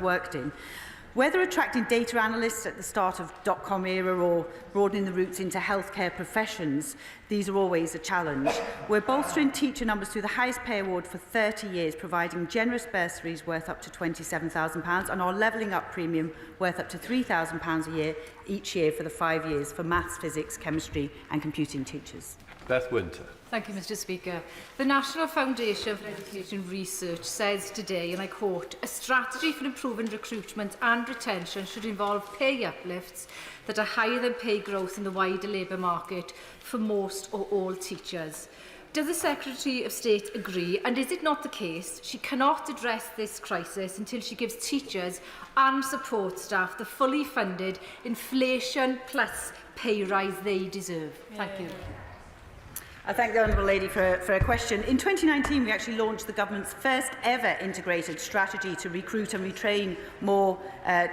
worked in. Whether attracting data analysts at the start of dot-com era or broadening the routes into healthcare professions, these are always a challenge. We're bolstering teacher numbers through the highest pay award for 30 years, providing generous bursaries worth up to £27,000 and our levelling up premium worth up to £3,000 a year each year for the 5 years for maths, physics, chemistry and computing teachers. Beth Winter. Thank you, Mr Speaker. The National Foundation for Education Research says today, and I quote, "A strategy for improving recruitment and retention should involve pay uplifts that are higher than pay growth in the wider labour market for most or all teachers." Does the Secretary of State agree, and is it not the case she cannot address this crisis until she gives teachers and support staff the fully funded inflation plus pay rise they deserve? Thank you. I thank the Honourable Lady for a question. In 2019, we actually launched the Government's first ever integrated strategy to recruit and retrain more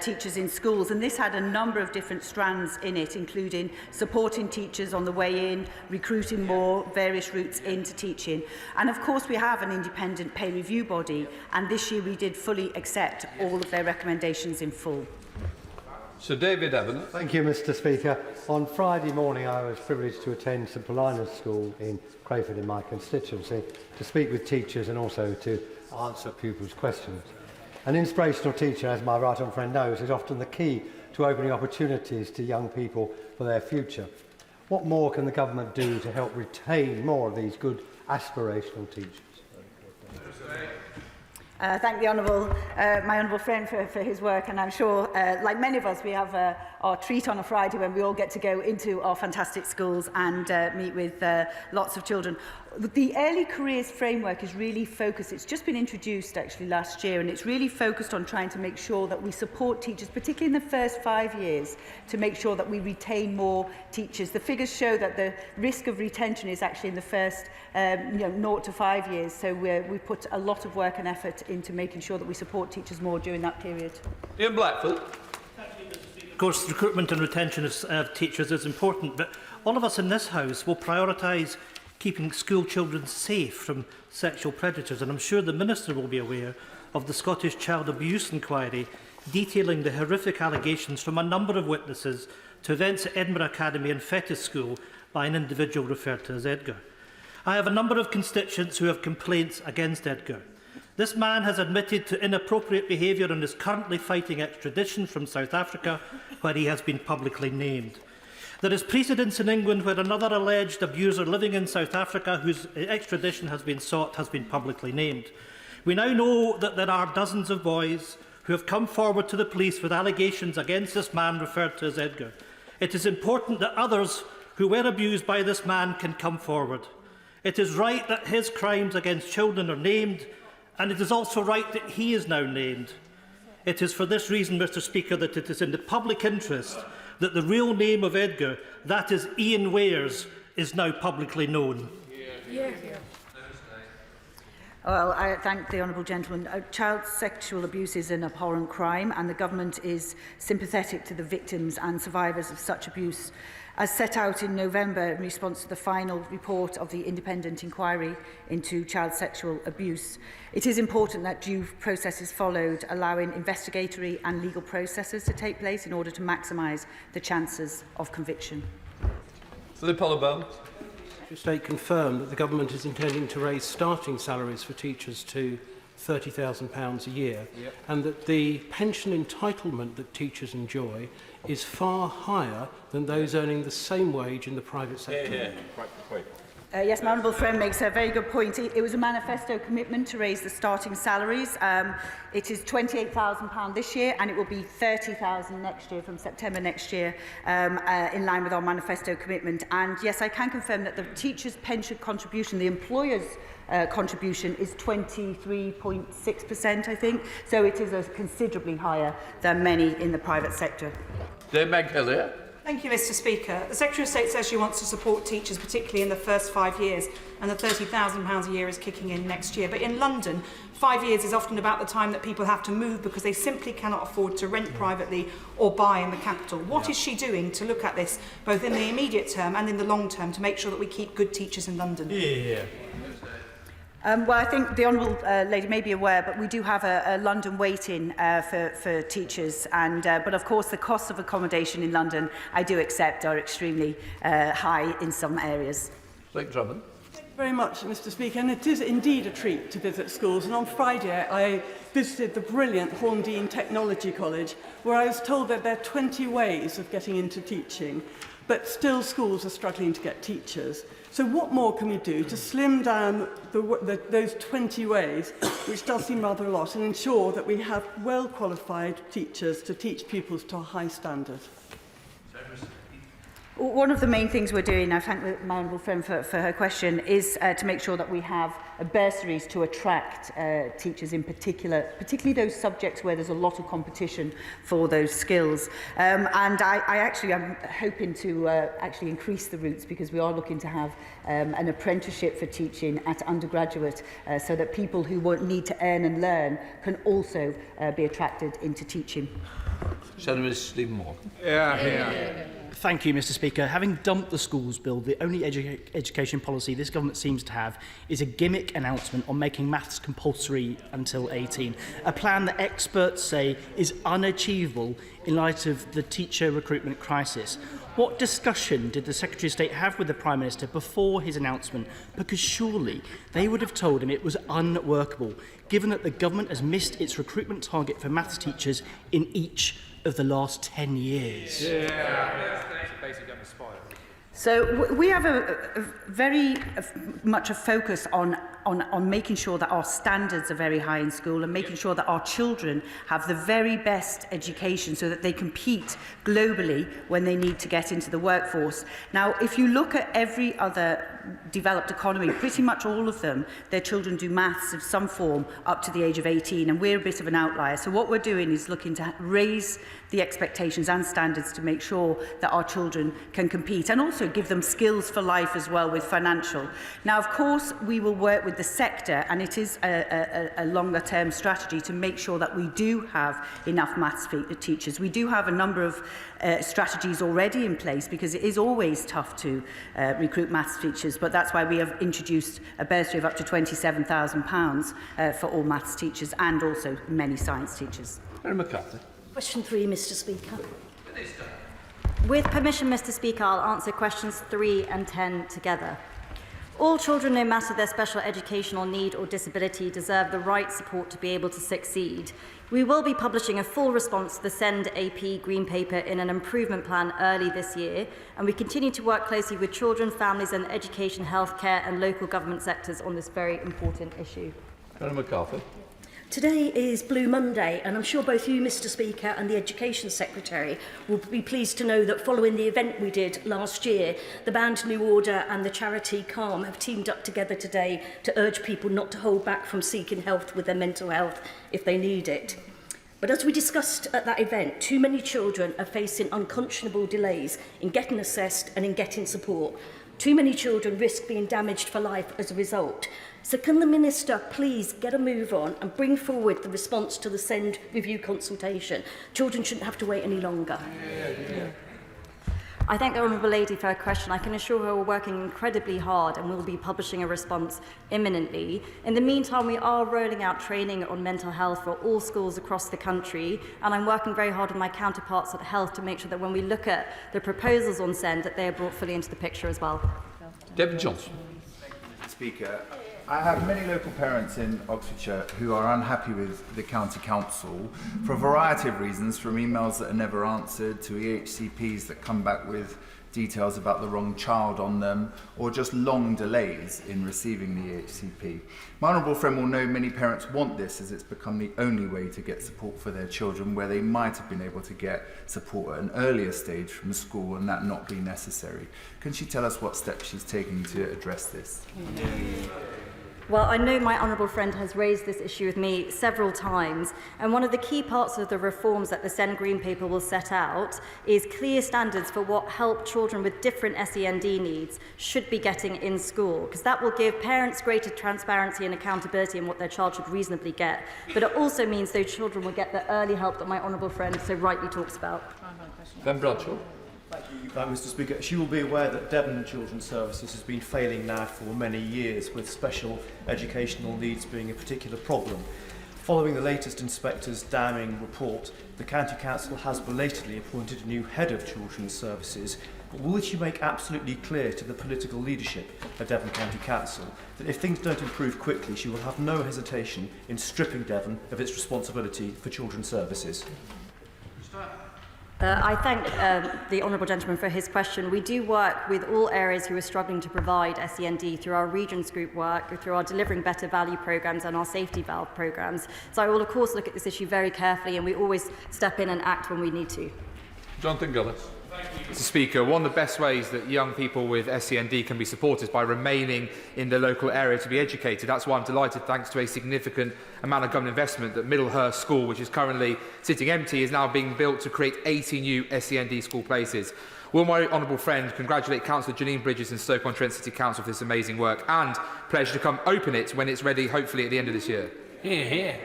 teachers in schools. And this had a number of different strands in it, including supporting teachers on the way in, recruiting more, various routes into teaching. And of course, we have an independent pay review body. And this year, we did fully accept all of their recommendations in full. Sir David Evans. Thank you, Mr Speaker. On Friday morning, I was privileged to attend St Paulinus School in Crayford in my constituency to speak with teachers and also to answer pupils' questions. An inspirational teacher, as my right honourable friend knows, is often the key to opening opportunities to young people for their future. What more can the government do to help retain more of these good aspirational teachers? Thank the my honourable friend for his work, and I'm sure, like many of us, we have our treat on a Friday when we all get to go into our fantastic schools and meet with lots of children. The early careers framework is really focused, it's just been introduced actually last year, and it's really focused on trying to make sure that we support teachers, particularly in the first 5 years, to make sure that we retain more teachers. The figures show that the risk of retention is actually in the first 0 to 5 years, so we put a lot of work and effort into making sure that we support teachers more during that period. Ian Blackford. Of course, recruitment and retention of teachers is important, but all of us in this House will prioritise keeping school children safe from sexual predators, and I'm sure the Minister will be aware of the Scottish Child Abuse Inquiry detailing the horrific allegations from a number of witnesses to events at Edinburgh Academy and Fettes School by an individual referred to as Edgar. I have a number of constituents who have complaints against Edgar. This man has admitted to inappropriate behaviour and is currently fighting extradition from South Africa, where he has been publicly named. There is precedence in England where another alleged abuser living in South Africa, whose extradition has been sought, has been publicly named. We now know that there are dozens of boys who have come forward to the police with allegations against this man referred to as Edgar. It is important that others who were abused by this man can come forward. It is right that his crimes against children are named, and it is also right that he is now named. It is for this reason, Mr Speaker, that it is in the public interest that the real name of Edgar, that is Ian Wares, is now publicly known. Well, I thank the honourable gentleman. Child sexual abuse is an abhorrent crime, and the government is sympathetic to the victims and survivors of such abuse. As set out in November in response to the final report of the independent inquiry into child sexual abuse, it is important that due process is followed, allowing investigatory and legal processes to take place in order to maximise the chances of conviction. Philip Holloway. The State confirmed that the Government is intending to raise starting salaries for teachers to £30,000 a year, and that the pension entitlement that teachers enjoy is far higher than those earning the same wage in the private sector. Yes, my honourable friend makes a very good point. It was a manifesto commitment to raise the starting salaries. It is £28,000 this year, and it will be £30,000 next year, from September next year, in line with our manifesto commitment. And yes, I can confirm that the teachers' pension contribution, the employer's contribution, is 23.6%, I think. So it is considerably higher than many in the private sector. Dame Meg Hillier. Thank you, Mr Speaker. The Secretary of State says she wants to support teachers, particularly in the first 5 years, and the £30,000 a year is kicking in next year. But in London, 5 years is often about the time that people have to move because they simply cannot afford to rent privately or buy in the capital. What is she doing to look at this, both in the immediate term and in the long term, to make sure that we keep good teachers in London? Well, I think the Honourable Lady may be aware, but we do have a London wait-in for teachers. But of course, the costs of accommodation in London, I do accept, are extremely high in some areas. Blake Drummond. Thank you very much, Mr. Speaker. And it is indeed a treat to visit schools. And on Friday, I visited the brilliant Horndean Technology College, where I was told that there are 20 ways of getting into teaching, but still schools are struggling to get teachers. So what more can we do to slim down those 20 ways, which does seem rather a lot, and ensure that we have well-qualified teachers to teach pupils to a high standard? One of the main things we're doing, I thank my honourable friend for her question, is to make sure that we have bursaries to attract teachers in particular, particularly those subjects where there's a lot of competition for those skills. And I actually am hoping to actually increase the routes, because we are looking to have an apprenticeship for teaching at undergraduate, so that people who won't need to earn and learn can also be attracted into teaching. Senator Stephen Moore. Thank you, Mr. Speaker. Having dumped the schools bill, the only education policy this government seems to have is a gimmick announcement on making maths compulsory until 18, a plan that experts say is unachievable in light of the teacher recruitment crisis. What discussion did the Secretary of State have with the Prime Minister before his announcement? Because surely they would have told him it was unworkable, given that the government has missed its recruitment target for maths teachers in each of the last 10 years. So we have a very much a focus on making sure that our standards are very high in school, and making sure that our children have the very best education so that they compete globally when they need to get into the workforce. Now, if you look at every other developed economy, pretty much all of them, their children do maths of some form up to the age of 18, and we're a bit of an outlier. So what we're doing is looking to raise the expectations and standards to make sure that our children can compete, and also give them skills for life as well with financial. Now, of course, we will work with the sector, and it is a longer term strategy to make sure that we do have enough maths teachers. We do have a number of strategies already in place, because it is always tough to recruit maths teachers, but that's why we have introduced a bursary of up to £27,000 for all maths teachers, and also many science teachers. Mary McCarthy. Question 3, Mr. Speaker. With permission, Mr. Speaker, I'll answer questions 3 and 10 together. All children, no matter their special educational need or disability, deserve the right support to be able to succeed. We will be publishing a full response to the SEND AP Green Paper in an improvement plan early this year, and we continue to work closely with children, families and education, healthcare and local government sectors on this very important issue. Mary McCarthy. Today is Blue Monday, and I'm sure both you, Mr. Speaker, and the Education Secretary will be pleased to know that following the event we did last year, the band New Order and the charity Calm have teamed up together today to urge people not to hold back from seeking help with their mental health if they need it. But as we discussed at that event, too many children are facing unconscionable delays in getting assessed and in getting support. Too many children risk being damaged for life as a result. So can the Minister please get a move on and bring forward the response to the SEND review consultation? Children shouldn't have to wait any longer. I thank the Honourable Lady for her question. I can assure her we're working incredibly hard and we'll be publishing a response imminently. In the meantime, we are rolling out training on mental health for all schools across the country, and I'm working very hard with my counterparts at Health to make sure that when we look at the proposals on SEND, that they are brought fully into the picture as well. David Johnson. Mr. Speaker, I have many local parents in Oxfordshire who are unhappy with the County Council for a variety of reasons, from emails that are never answered to EHCPs that come back with details about the wrong child on them, or just long delays in receiving the EHCP. My honourable friend will know many parents want this, as it's become the only way to get support for their children, where they might have been able to get support at an earlier stage from school and that not be necessary. Can she tell us what steps she's taking to address this? Well, I know my honourable friend has raised this issue with me several times, and one of the key parts of the reforms that the SEND Green Paper will set out is clear standards for what help children with different SEND needs should be getting in school, because that will give parents greater transparency and accountability in what their child should reasonably get. But it also means those children will get the early help that my honourable friend so rightly talks about. Ben Bradshaw. Mr. Speaker. She will be aware that Devon Children's Services has been failing now for many years, with special educational needs being a particular problem. Following the latest inspector's damning report, the County Council has belatedly appointed a new head of Children's Services. But will she make absolutely clear to the political leadership at Devon County Council that if things don't improve quickly, she will have no hesitation in stripping Devon of its responsibility for children's services? I thank the honourable gentleman for his question. We do work with all areas who are struggling to provide SEND through our Regions Group work, through our Delivering Better Value programmes and our Safety Valve programmes. So I will of course look at this issue very carefully, and we always step in and act when we need to. Jonathan Gillis. Mr. Speaker, one of the best ways that young people with SEND can be supported is by remaining in the local area to be educated. That's why I'm delighted, thanks to a significant amount of government investment, that Middlehurst School, which is currently sitting empty, is now being built to create 80 new SEND school places. Will my honourable friend congratulate Councillor Janine Bridges and Stoke-on-Trent City Council for this amazing work, and pledge to come open it when it's ready, hopefully at the end of this year? Here.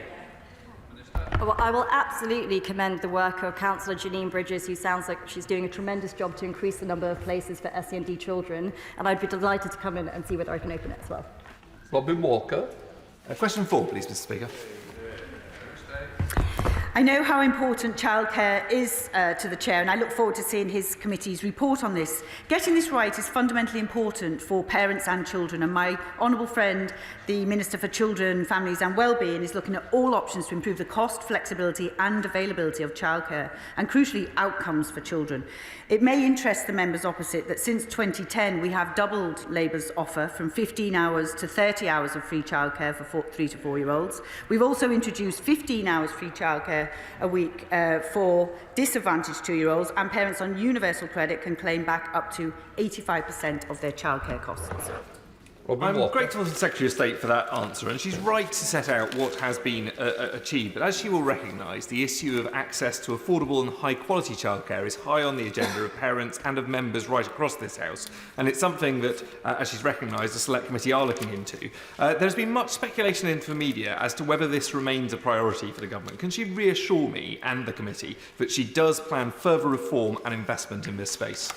Well, I will absolutely commend the work of Councillor Janine Bridges, who sounds like she's doing a tremendous job to increase the number of places for SEND children, and I'd be delighted to come in and see whether I can open it as well. Robin Walker. Question 4, please, Mr. Speaker. I know how important childcare is to the Chair, and I look forward to seeing his committee's report on this. Getting this right is fundamentally important for parents and children, and my honourable friend, the Minister for Children, Families and Wellbeing, is looking at all options to improve the cost, flexibility and availability of childcare, and crucially, outcomes for children. It may interest the members opposite that since 2010 we have doubled Labour's offer from 15 hours to 30 hours of free childcare for 3 to 4-year-olds. We've also introduced 15 hours free childcare a week for disadvantaged 2-year-olds, and parents on universal credit can claim back up to 85% of their childcare costs. I'm grateful to the Secretary of State for that answer, and she's right to set out what has been achieved. But as she will recognise, the issue of access to affordable and high-quality childcare is high on the agenda of parents and of members right across this House, and it's something that, as she's recognised, the Select Committee are looking into. There's been much speculation in the media as to whether this remains a priority for the government. Can she reassure me and the committee that she does plan further reform and investment in this space?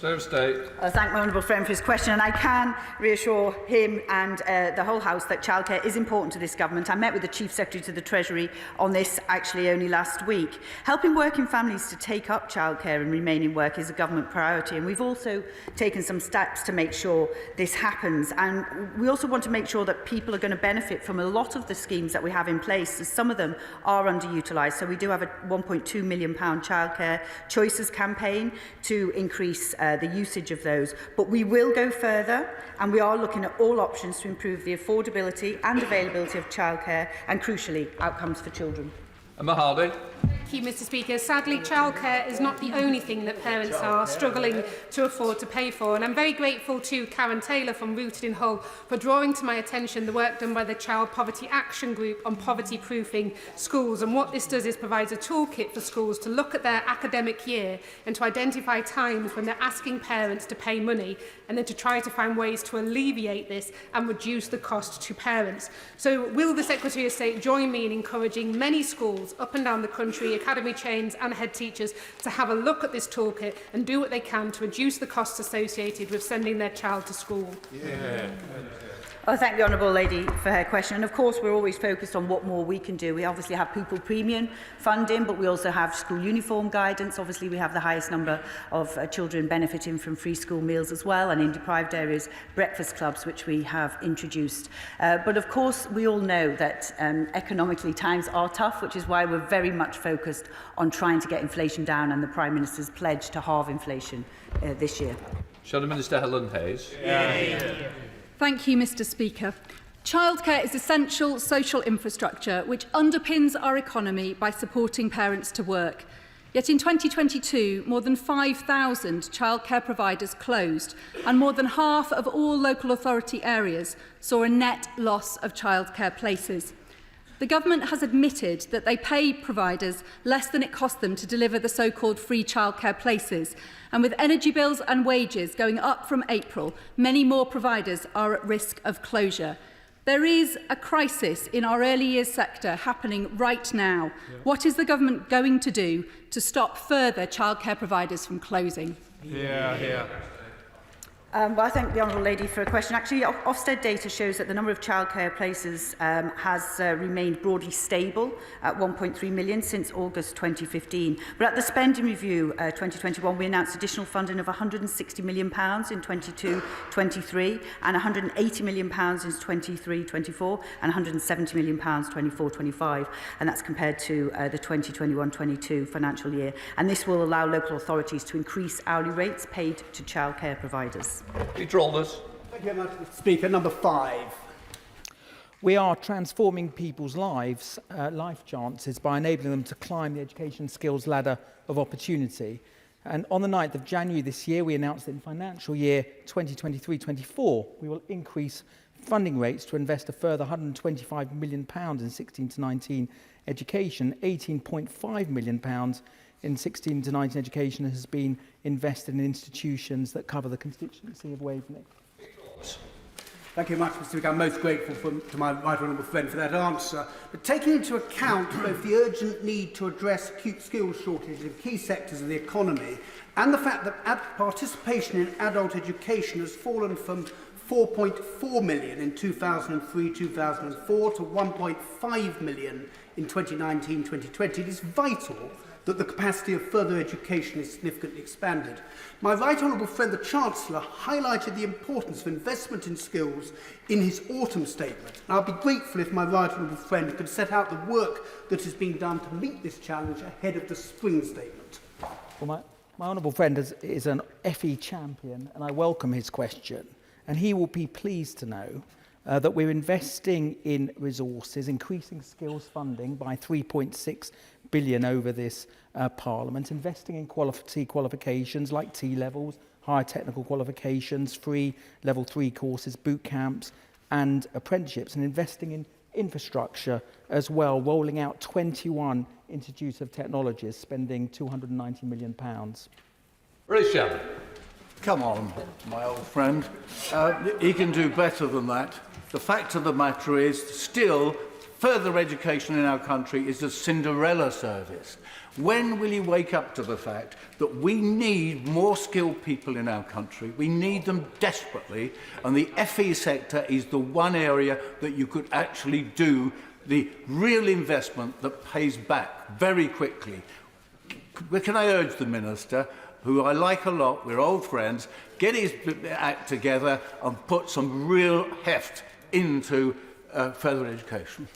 I thank my honourable friend for his question, and I can reassure him and the whole House that childcare is important to this government. I met with the Chief Secretary to the Treasury on this actually only last week. Helping working families to take up childcare and remain in work is a government priority, and we've also taken some steps to make sure this happens. And we also want to make sure that people are going to benefit from a lot of the schemes that we have in place, as some of them are underutilised. So we do have a £1.2 million childcare choices campaign to increase the usage of those, but we will go further, and we are looking at all options to improve the affordability and availability of childcare, and crucially, outcomes for children. Emma Hardy. Thank you, Mr. Speaker. Sadly, childcare is not the only thing that parents are struggling to afford to pay for, and I'm very grateful to Karen Taylor from Rooted in Hull for drawing to my attention the work done by the Child Poverty Action Group on poverty-proofing schools. And what this does is provides a toolkit for schools to look at their academic year and to identify times when they're asking parents to pay money, and then to try to find ways to alleviate this and reduce the cost to parents. So will the Secretary of State join me in encouraging many schools up and down the country, academy chains and head teachers, to have a look at this toolkit and do what they can to reduce the costs associated with sending their child to school? Yeah. I thank the honourable lady for her question, and of course we're always focused on what more we can do. We obviously have pupil premium funding, but we also have school uniform guidance. Obviously we have the highest number of children benefiting from free school meals as well, and in deprived areas breakfast clubs, which we have introduced. But of course we all know that economically times are tough, which is why we're very much focused on trying to get inflation down, and the Prime Minister's pledge to halve inflation this year. Shadow Minister Helen Hayes. Thank you, Mr. Speaker. Childcare is essential social infrastructure which underpins our economy by supporting parents to work. Yet in 2022, more than 5,000 childcare providers closed, and more than half of all local authority areas saw a net loss of childcare places. The government has admitted that they pay providers less than it costs them to deliver the so-called free childcare places, and with energy bills and wages going up from April, many more providers are at risk of closure. There is a crisis in our early years sector happening right now. Yeah. What is the government going to do to stop further childcare providers from closing? Yeah. Well, I thank the Honourable Lady for a question. Actually, Ofsted data shows that the number of childcare places has remained broadly stable at 1.3 million since August 2015. But at the spending review 2021, we announced additional funding of £160 million in 22-23 and £180 million in 23-24 and £170 million 24-25. And that's compared to the 2021-22 financial year. And this will allow local authorities to increase hourly rates paid to childcare providers. Thank you very much, Mr. Speaker. Number 5. We are transforming people's life chances by enabling them to climb the education skills ladder of opportunity. And on the 9th of January this year, we announced that in financial year 2023-24, we will increase funding rates to invest a further £125 million in 16 to 19 education. £18.5 million in 16 to 19 education has been invested in institutions that cover the constituency of Waveney. Thank you very much, Mr. Speaker. I'm most grateful to my right honourable friend for that answer. But taking into account both the urgent need to address acute skills shortages in key sectors of the economy and the fact that participation in adult education has fallen from 4.4 million in 2003-2004 to 1.5 million in 2019-2020, it is vital that the capacity of further education is significantly expanded. My right honourable friend, the Chancellor, highlighted the importance of investment in skills in his autumn statement. And I'll be grateful if my right honourable friend could set out the work that is being done to meet this challenge ahead of the spring statement. Well, my honourable friend is an FE champion, and I welcome his question. And he will be pleased to know that we're investing in resources, increasing skills funding by 3.6 billion over this Parliament, investing in qualifications like T-levels, higher technical qualifications, free level 3 courses, boot camps and apprenticeships, and investing in infrastructure as well, rolling out 21 institutes of technologies, spending £290 million. Richard. Come on, my old friend. He can do better than that. The fact of the matter is, still, further education in our country is a Cinderella service. When will you wake up to the fact that we need more skilled people in our country? We need them desperately, and the FE sector is the one area that you could actually do the real investment that pays back very quickly. Can I urge the Minister, who I like a lot, we're old friends, get his act together and put some real heft into further education?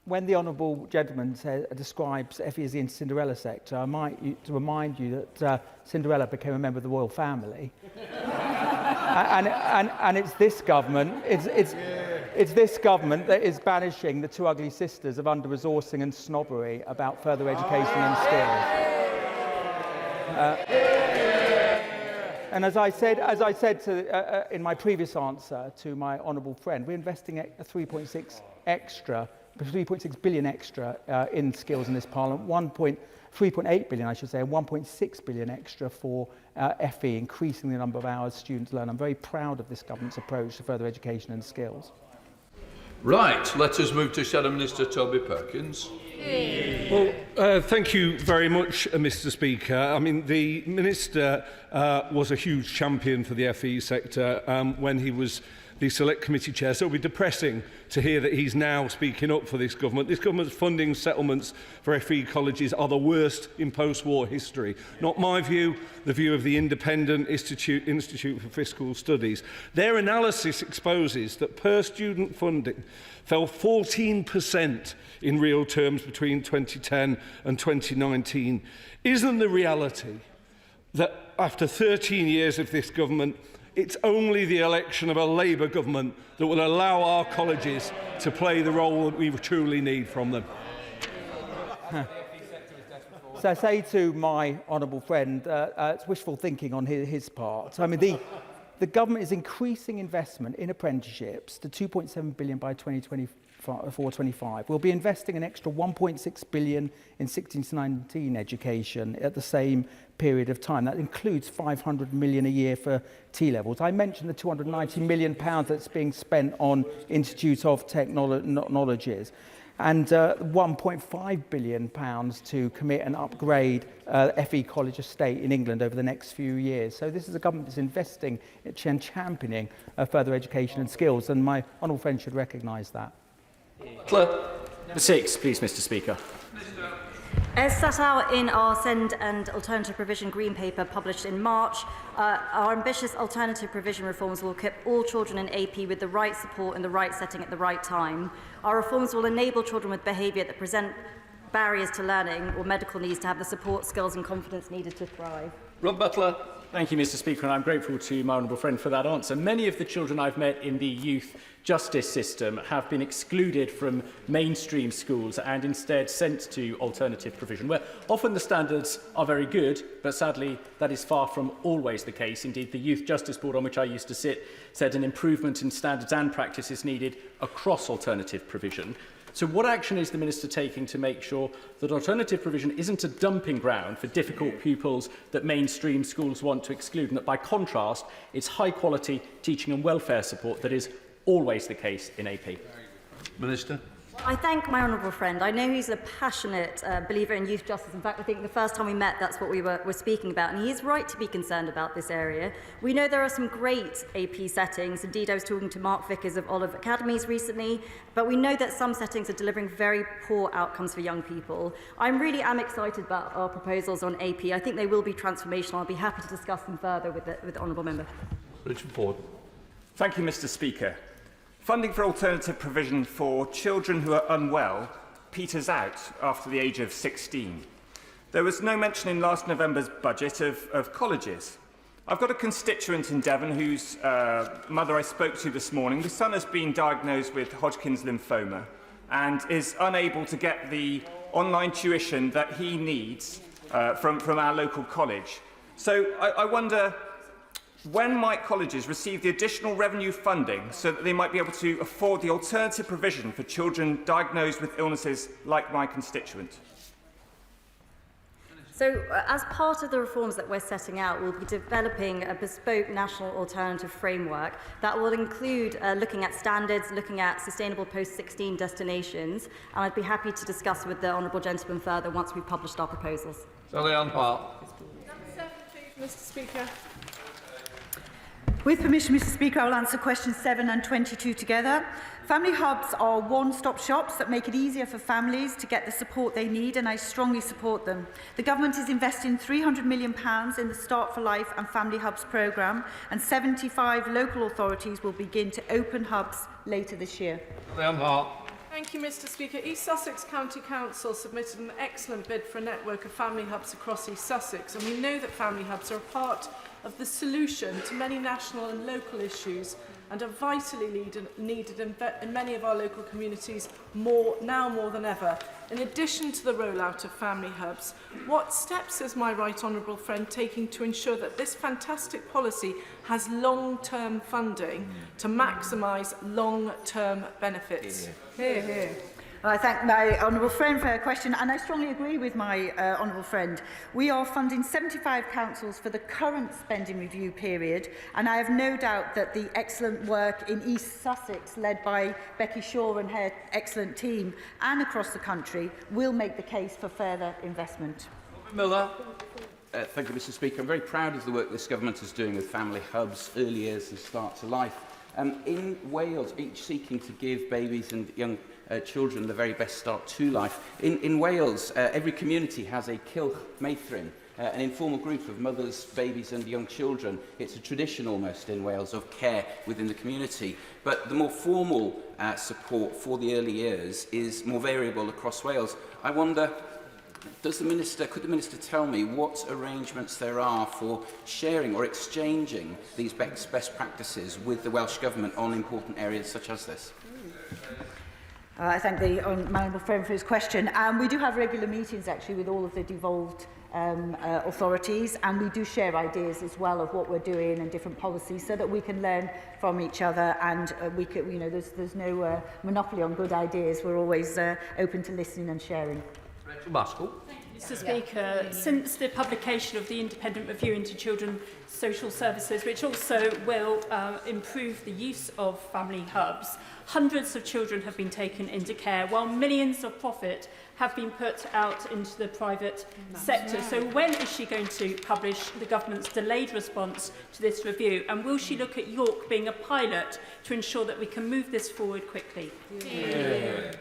When the honourable gentleman describes FE as the Cinderella sector, I might remind you that Cinderella became a member of the royal family, and it's this government. It's this government that is banishing the two ugly sisters of under-resourcing and snobbery about further education and skills. And as I said in my previous answer to my honourable friend, we're investing a 3.6 billion extra in skills in this Parliament, 3.8 billion, I should say, and 1.6 billion extra for FE, increasing the number of hours students learn. I'm very proud of this government's approach to further education and skills. Right, let us move to Shadow Minister Toby Perkins. Well, thank you very much, Mr. Speaker. I mean, the Minister was a huge champion for the FE sector when he was the Select Committee Chair, so it will be depressing to hear that he's now speaking up for this government. This government's funding settlements for FE colleges are the worst in post-war history. Not my view, the view of the Independent Institute for Fiscal Studies. Their analysis exposes that per-student funding fell 14% in real terms between 2010 and 2019. Isn't the reality that after 13 years of this government, it's only the election of a Labour government that will allow our colleges to play the role that we truly need from them? So I say to my honourable friend, it's wishful thinking on his part. I mean, the government is increasing investment in apprenticeships to 2.7 billion by 2025 24-25. We'll be investing an extra 1.6 billion in 16 to 19 education at the same period of time. That includes 500 million a year for T-levels. I mentioned the 290 million pounds that's being spent on Institute of Technologies, and 1.5 billion pounds to commit and upgrade FE College Estate in England over the next few years. So this is a government that's investing and championing further education and skills, and my honourable friend should recognise that. Number 6, please, Mr. Speaker. As set out in our Send and Alternative Provision Green Paper published in March, our ambitious alternative provision reforms will equip all children in AP with the right support in the right setting at the right time. Our reforms will enable children with behaviour that present barriers to learning or medical needs to have the support, skills and confidence needed to thrive. Rob Butler. Thank you, Mr. Speaker, and I'm grateful to my honourable friend for that answer. Many of the children I've met in the youth justice system have been excluded from mainstream schools and instead sent to alternative provision, where often the standards are very good, but sadly that is far from always the case. Indeed, the Youth Justice Board on which I used to sit said an improvement in standards and practice is needed across alternative provision. So what action is the Minister taking to make sure that alternative provision isn't a dumping ground for difficult pupils that mainstream schools want to exclude, and that by contrast, it's high quality teaching and welfare support that is always the case in AP? Minister. I thank my honourable friend. I know he's a passionate believer in youth justice. In fact, I think the first time we met, that's what we were speaking about. And he is right to be concerned about this area. We know there are some great AP settings. Indeed, I was talking to Mark Vickers of Olive Academies recently. But we know that some settings are delivering very poor outcomes for young people. I really am excited about our proposals on AP. I think they will be transformational. I'll be happy to discuss them further with the honourable member. Richard Ford. Thank you, Mr. Speaker. Funding for alternative provision for children who are unwell peters out after the age of 16. There was no mention in last November's budget of colleges. I've got a constituent in Devon whose mother I spoke to this morning. The son has been diagnosed with Hodgkin's lymphoma and is unable to get the online tuition that he needs from our local college. So I wonder, when might colleges receive the additional revenue funding so that they might be able to afford the alternative provision for children diagnosed with illnesses like my constituent? So, as part of the reforms that we're setting out, we'll be developing a bespoke national alternative framework that will include looking at standards, looking at sustainable post-16 destinations, and I'd be happy to discuss with the honourable gentleman further once we've published our proposals. Sally-Ann Hart. Number 7, please, Mr. Speaker. With permission, Mr. Speaker, I will answer questions 7 and 22 together. Family hubs are one-stop shops that make it easier for families to get the support they need, and I strongly support them. The government is investing £300 million in the Start for Life and Family Hubs programme, and 75 local authorities will begin to open hubs later this year. Thank you, Mr. Speaker. East Sussex County Council submitted an excellent bid for a network of family hubs across East Sussex, and we know that family hubs are a part of the solution to many national and local issues and are vitally needed in many of our local communities now more than ever. In addition to the rollout of family hubs, what steps is my right honourable friend taking to ensure that this fantastic policy has long-term funding to maximise long-term benefits? Hear, hear. I thank my honourable friend for her question, and I strongly agree with my honourable friend. We are funding 75 councils for the current spending review period, and I have no doubt that the excellent work in East Sussex, led by Becky Shaw and her excellent team, and across the country, will make the case for further investment. Miller. Thank you, Mr. Speaker. I'm very proud of the work this government is doing with family hubs, early years and start to life. In Wales, each seeking to give babies and young children the very best start to life. In Wales, every community has a Cilch Meithrin, an informal group of mothers, babies and young children. It's a tradition almost in Wales of care within the community. But the more formal support for the early years is more variable across Wales. I wonder, could the Minister tell me what arrangements there are for sharing or exchanging these best practices with the Welsh Government on important areas such as this? I thank the my honourable friend for his question. We do have regular meetings actually with all of the devolved authorities, and we do share ideas as well of what we're doing and different policies so that we can learn from each other, and we can, you know, there's no monopoly on good ideas. We're always open to listening and sharing. Rachel Maskell. Mr. Speaker, since the publication of the Independent Review into Children's Social Services, which also will improve the use of family hubs, hundreds of children have been taken into care, while millions of profit have been put out into the private sector. So when is she going to publish the government's delayed response to this review? And will she look at York being a pilot to ensure that we can move this forward quickly? Yeah.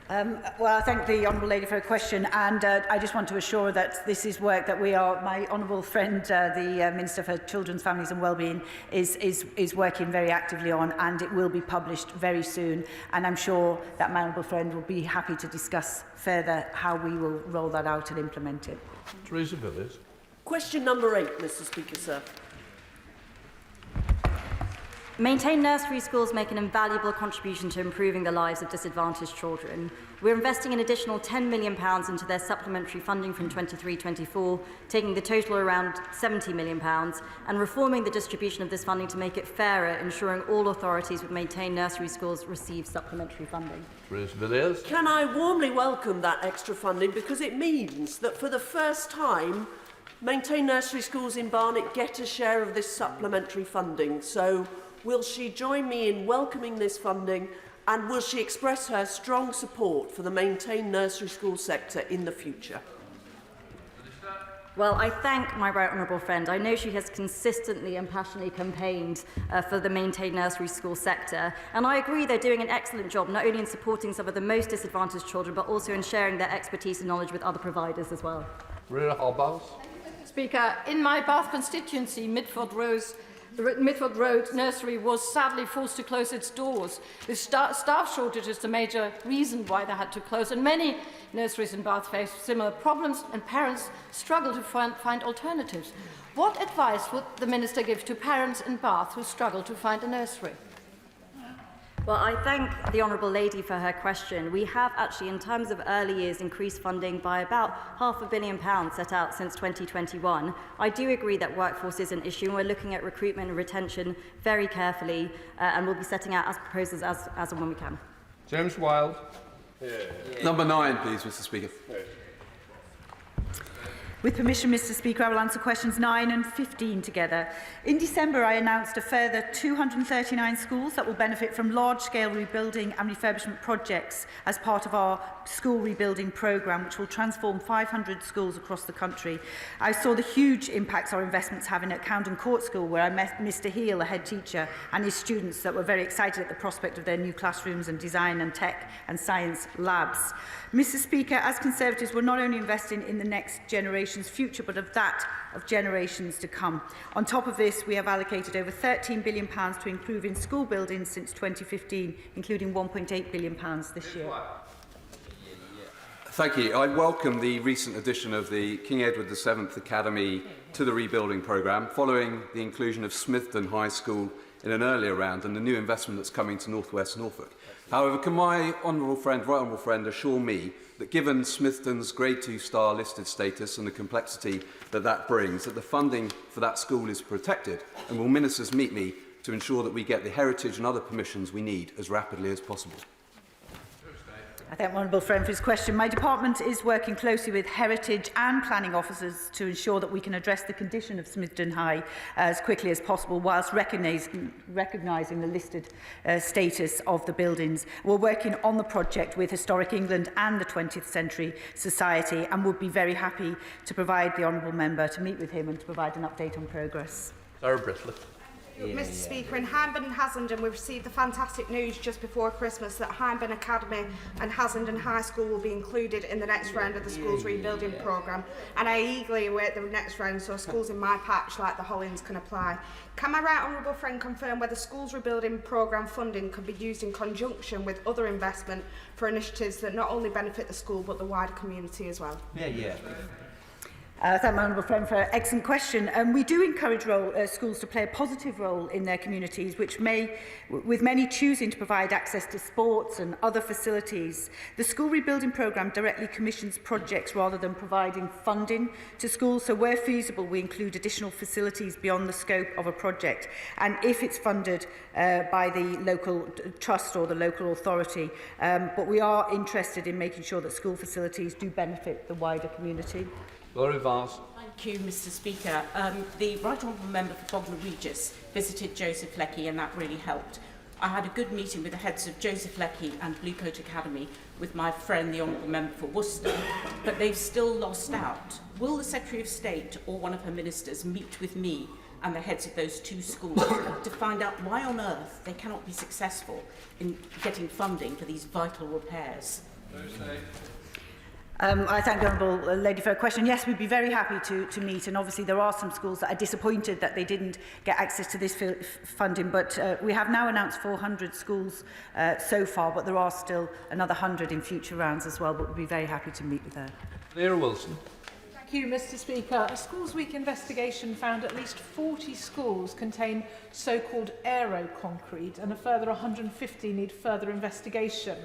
Well, I thank the honourable lady for her question, and I just want to assure her that this is work that we are, my honourable friend, the Minister for Children's, Families and Wellbeing, is working very actively on, and it will be published very soon. And I'm sure that my honourable friend will be happy to discuss further how we will roll that out and implement it. Teresa Villiers. Question number 8, Mr. Speaker, sir. Maintained nursery schools make an invaluable contribution to improving the lives of disadvantaged children. We're investing an additional £10 million into their supplementary funding from 23-24, taking the total around £70 million, and reforming the distribution of this funding to make it fairer, ensuring all authorities with maintained nursery schools receive supplementary funding. Teresa Villiers. Can I warmly welcome that extra funding, because it means that for the first time, maintained nursery schools in Barnet get a share of this supplementary funding. So will she join me in welcoming this funding, and will she express her strong support for the maintained nursery school sector in the future? Well, I thank my right honourable friend. I know she has consistently and passionately campaigned for the maintained nursery school sector, and I agree they're doing an excellent job, not only in supporting some of the most disadvantaged children, but also in sharing their expertise and knowledge with other providers as well. Rita Hobhouse. Speaker, in my Bath constituency, Midford Road Nursery was sadly forced to close its doors. The staff shortage is the major reason why they had to close, and many nurseries in Bath face similar problems, and parents struggle to find alternatives. What advice would the Minister give to parents in Bath who struggle to find a nursery? Well, I thank the honourable lady for her question. We have actually, in terms of early years, increased funding by about £500 million set out since 2021. I do agree that workforce is an issue, and we're looking at recruitment and retention very carefully, and we'll be setting out as proposals as and when we can. James Wilde. Number 9, please, Mr. Speaker. With permission, Mr. Speaker, I will answer questions 9 and 15 together. In December, I announced a further 239 schools that will benefit from large-scale rebuilding and refurbishment projects as part of our school rebuilding programme, which will transform 500 schools across the country. I saw the huge impacts our investments having at Camden Court School, where I met Mr. Heal, a head teacher, and his students that were very excited at the prospect of their new classrooms and design and tech and science labs. Mr. Speaker, as Conservatives, we're not only investing in the next generation's future, but of that of generations to come. On top of this, we have allocated over £13 billion to improving school buildings since 2015, including £1.8 billion this year. Thank you. I welcome the recent addition of the King Edward VII Academy to the rebuilding programme, following the inclusion of Smithton High School in an earlier round and the new investment that's coming to North West Norfolk. However, can my right honourable friend assure me that given Smithton's Grade 2 star listed status and the complexity that that brings, that the funding for that school is protected, and will ministers meet me to ensure that we get the heritage and other permissions we need as rapidly as possible? I thank the honourable friend for his question. My department is working closely with heritage and planning officers to ensure that we can address the condition of Smithton High as quickly as possible, whilst recognising the listed status of the buildings. We're working on the project with Historic England and the 20th Century Society, and would be very happy to provide the honourable member to meet with him and to provide an update on progress. Sarah Brisley. Mr. Speaker, in Hyndburn and Haslingden, we received the fantastic news just before Christmas that Hyndburn Academy and Haslingden High School will be included in the next round of the schools rebuilding programme, and I eagerly await the next round so schools in my patch like the Hollins can apply. Can my right honourable friend confirm whether schools rebuilding programme funding could be used in conjunction with other investment for initiatives that not only benefit the school but the wider community as well? Thank my honourable friend for an excellent question. We do encourage schools to play a positive role in their communities, with many choosing to provide access to sports and other facilities. The school rebuilding programme directly commissions projects rather than providing funding to schools, so where feasible we include additional facilities beyond the scope of a project, and if it's funded by the local trust or the local authority. But we are interested in making sure that school facilities do benefit the wider community. Laurie Vars. Thank you, Mr. Speaker. The Right Honourable Member for Bognor Regis visited Joseph Lecky, and that really helped. I had a good meeting with the heads of Joseph Lecky and Bluecoat Academy with my friend, the Honourable Member for Worcester, but they've still lost out. Will the Secretary of State or one of her ministers meet with me and the heads of those two schools to find out why on earth they cannot be successful in getting funding for these vital repairs? I thank the Honourable Lady for her question. Yes, we'd be very happy to meet, and obviously there are some schools that are disappointed that they didn't get access to this funding, but we have now announced 400 schools so far, but there are still another 100 in future rounds as well, but we'd be very happy to meet with her. Vera Wilson. Thank you, Mr. Speaker. A Schools Week investigation found at least 40 schools contain so-called aero concrete, and a further 150 need further investigation.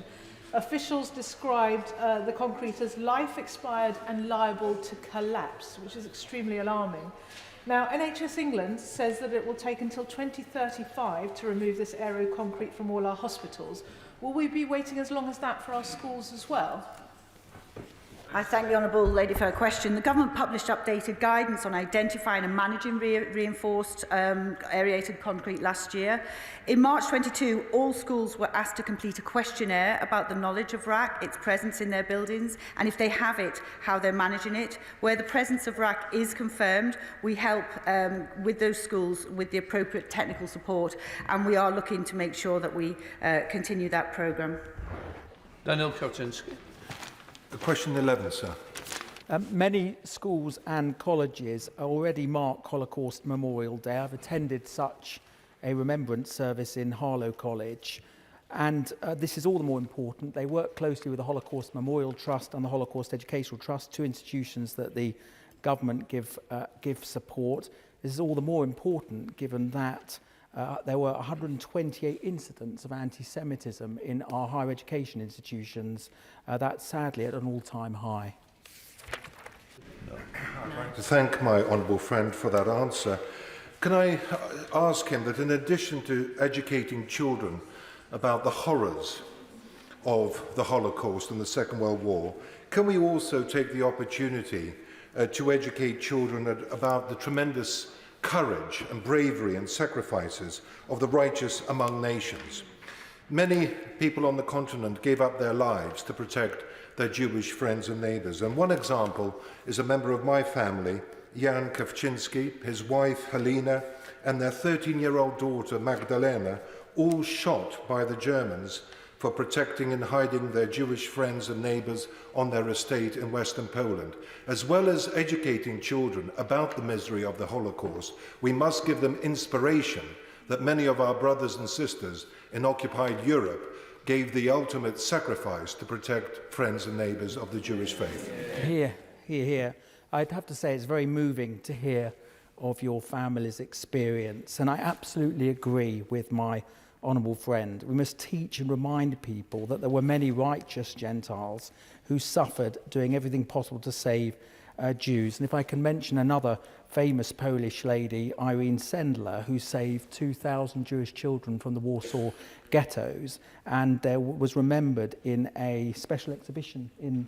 Officials described the concrete as life expired and liable to collapse, which is extremely alarming. Now, NHS England says that it will take until 2035 to remove this aero concrete from all our hospitals. Will we be waiting as long as that for our schools as well? I thank the Honourable Lady for her question. The Government published updated guidance on identifying and managing reinforced aerated concrete last year. In March 22, all schools were asked to complete a questionnaire about the knowledge of RAC, its presence in their buildings, and if they have it, how they're managing it. Where the presence of RAC is confirmed, we help with those schools with the appropriate technical support, and we are looking to make sure that we continue that programme. Daniel Kowczynski. Question 11, sir. Many schools and colleges already mark Holocaust Memorial Day. I've attended such a remembrance service in Harlow College, and this is all the more important. They work closely with the Holocaust Memorial Trust and the Holocaust Educational Trust, two institutions that the government give support. This is all the more important given that there were 128 incidents of anti-Semitism in our higher education institutions. That's sadly at an all-time high. I'd like to thank my honourable friend for that answer. Can I ask him that in addition to educating children about the horrors of the Holocaust and the Second World War, can we also take the opportunity to educate children about the tremendous courage and bravery and sacrifices of the righteous among nations? Many people on the continent gave up their lives to protect their Jewish friends and neighbours. And one example is a member of my family, Jan Kowczynski, his wife Helena, and their 13-year-old daughter Magdalena, all shot by the Germans for protecting and hiding their Jewish friends and neighbours on their estate in Western Poland. As well as educating children about the misery of the Holocaust, we must give them inspiration that many of our brothers and sisters in occupied Europe gave the ultimate sacrifice to protect friends and neighbours of the Jewish faith. Here. I'd have to say it's very moving to hear of your family's experience, and I absolutely agree with my honourable friend. We must teach and remind people that there were many righteous Gentiles who suffered doing everything possible to save Jews. And if I can mention another famous Polish lady, Irene Sendler, who saved 2,000 Jewish children from the Warsaw ghettos, and was remembered in a special exhibition in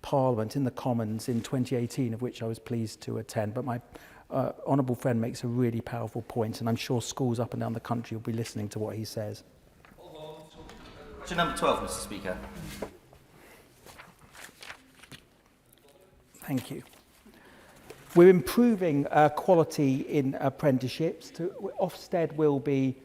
Parliament, in the Commons in 2018, of which I was pleased to attend. But my honourable friend makes a really powerful point, and I'm sure schools up and down the country will be listening to what he says. Question number 12, Mr. Speaker. Thank you. We're improving quality in apprenticeships. Ofsted will be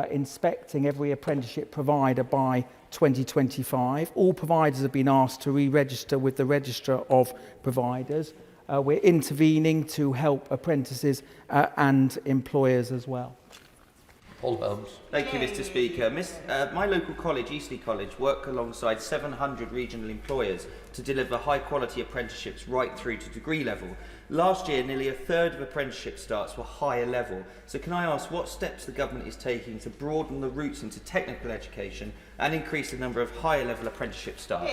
inspecting every apprenticeship provider by 2025. All providers have been asked to re-register with the Register of Providers. We're intervening to help apprentices and employers as well. Paul Holmes. Thank you, Mr. Speaker. My local college, Eastleigh College, work alongside 700 regional employers to deliver high-quality apprenticeships right through to degree level. Last year, nearly a third of apprenticeship starts were higher level. So can I ask what steps the government is taking to broaden the routes into technical education and increase the number of higher level apprenticeship starts?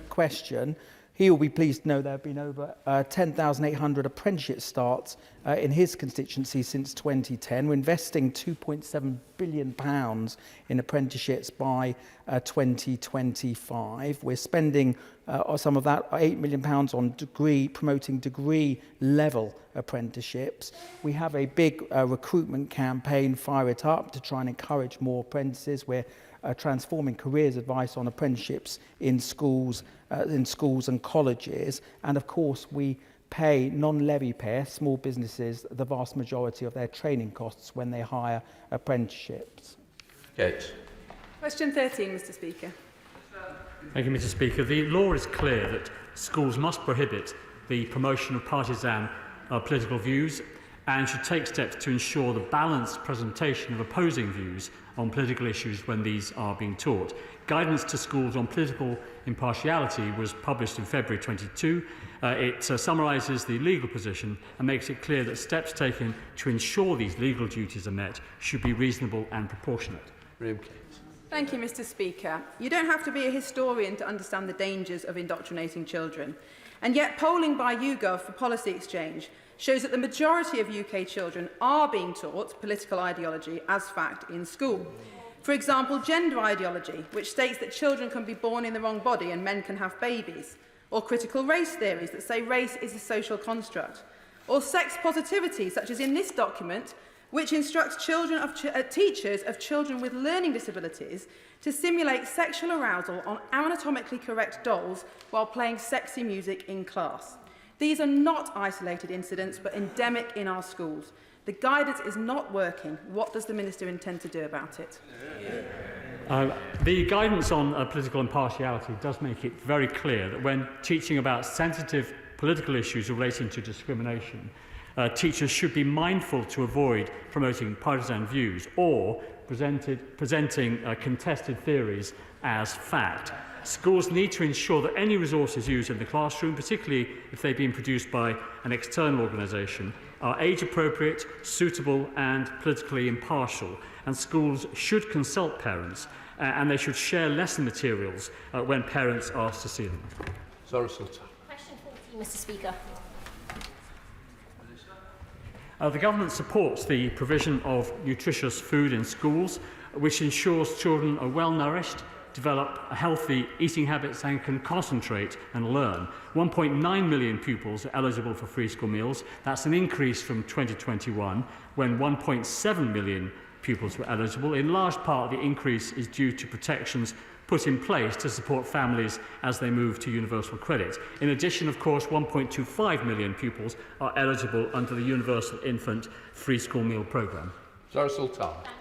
Question. He will be pleased to know there have been over 10,800 apprenticeship starts in his constituency since 2010. We're investing £2.7 billion in apprenticeships by 2025. We're spending some of that, £8 million on promoting degree-level apprenticeships. We have a big recruitment campaign, Fire It Up, to try and encourage more apprentices. We're transforming careers advice on apprenticeships in schools and colleges, and of course we pay non-levy pay small businesses the vast majority of their training costs when they hire apprenticeships. Kate. Question 13, Mr. Speaker. Thank you, Mr. Speaker. The law is clear that schools must prohibit the promotion of partisan political views and should take steps to ensure the balanced presentation of opposing views on political issues when these are being taught. Guidance to schools on political impartiality was published in February 22. It summarises the legal position and makes it clear that steps taken to ensure these legal duties are met should be reasonable and proportionate. Thank you, Mr. Speaker. You don't have to be a historian to understand the dangers of indoctrinating children. And yet polling by YouGov for Policy Exchange shows that the majority of UK children are being taught political ideology as fact in school. For example, gender ideology, which states that children can be born in the wrong body and men can have babies, or critical race theories that say race is a social construct, or sex positivity, such as in this document, which instructs teachers of children with learning disabilities to simulate sexual arousal on anatomically correct dolls while playing sexy music in class. These are not isolated incidents, but endemic in our schools. The guidance is not working. What does the Minister intend to do about it? The guidance on political impartiality does make it very clear that when teaching about sensitive political issues relating to discrimination, teachers should be mindful to avoid promoting partisan views or presenting contested theories as fact. Schools need to ensure that any resources used in the classroom, particularly if they've been produced by an external organisation, are age-appropriate, suitable and politically impartial. And schools should consult parents and they should share lesson materials when parents ask to see them. Question 14, Mr. Speaker. The Government supports the provision of nutritious food in schools, which ensures children are well nourished, develop healthy eating habits and can concentrate and learn. 1.9 million pupils are eligible for free school meals. That's an increase from 2021, when 1.7 million pupils were eligible. In large part, the increase is due to protections put in place to support families as they move to universal credit. In addition, of course, 1.25 million pupils are eligible under the Universal Infant Free School Meal Programme. Thank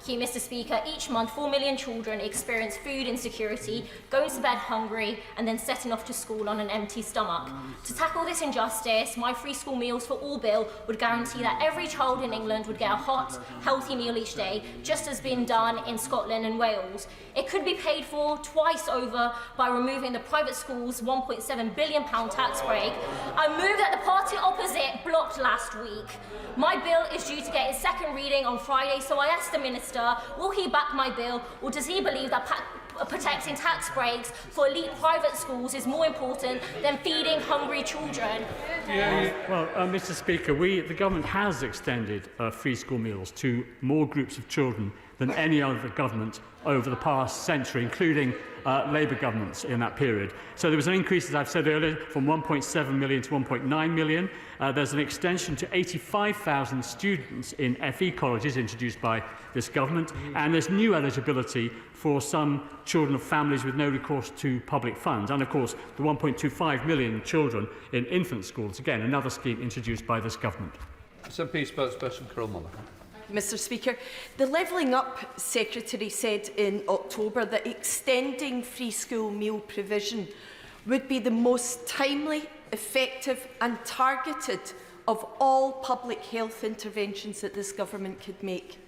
you, Mr. Speaker. Each month, 4 million children experience food insecurity, going to bed hungry, and then setting off to school on an empty stomach. To tackle this injustice, my Free School Meals for All bill would guarantee that every child in England would get a hot, healthy meal each day, just as been done in Scotland and Wales. It could be paid for twice over by removing the private schools' £1.7 billion tax break, a move that the party opposite blocked last week. My bill is due to get its second reading on Friday, so I asked the Minister, will he back my bill, or does he believe that protecting tax breaks for elite private schools is more important than feeding hungry children? Well, Mr. Speaker, the Government has extended free school meals to more groups of children than any other government over the past century, including Labour governments in that period. So there was an increase, as I've said earlier, from 1.7 million to 1.9 million. There's an extension to 85,000 students in FE colleges introduced by this government, and there's new eligibility for some children of families with no recourse to public funds, and of course the 1.25 million children in infant schools, again another scheme introduced by this government. SNP spokesperson Carol Monaghan. Mr. Speaker, the Levelling Up Secretary said in October that extending free school meal provision would be the most timely, effective and targeted of all public health interventions that this government could make.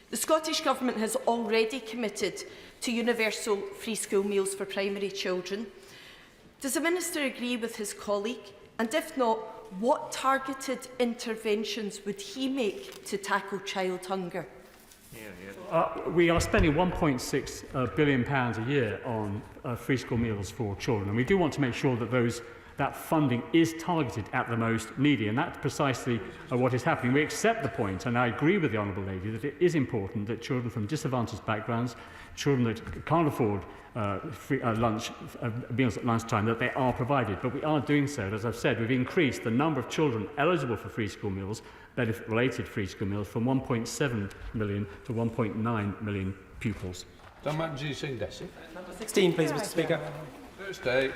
The Scottish Government has already committed to universal free school meals for primary children. Does the Minister agree with his colleague? And if not, what targeted interventions would he make to tackle child hunger? We are spending £1.6 billion a year on free school meals for children, and we do want to make sure that that funding is targeted at the most needy, and that's precisely what is happening. We accept the point, and I agree with the Honourable Lady, that it is important that children from disadvantaged backgrounds, children that can't afford meals at lunchtime, that they are provided. But we are doing so. As I've said, we've increased the number of children eligible for free school meals, benefit-related free school meals, from 1.7 million to 1.9 million pupils. Number 16, please, Mr. Speaker. Thursday.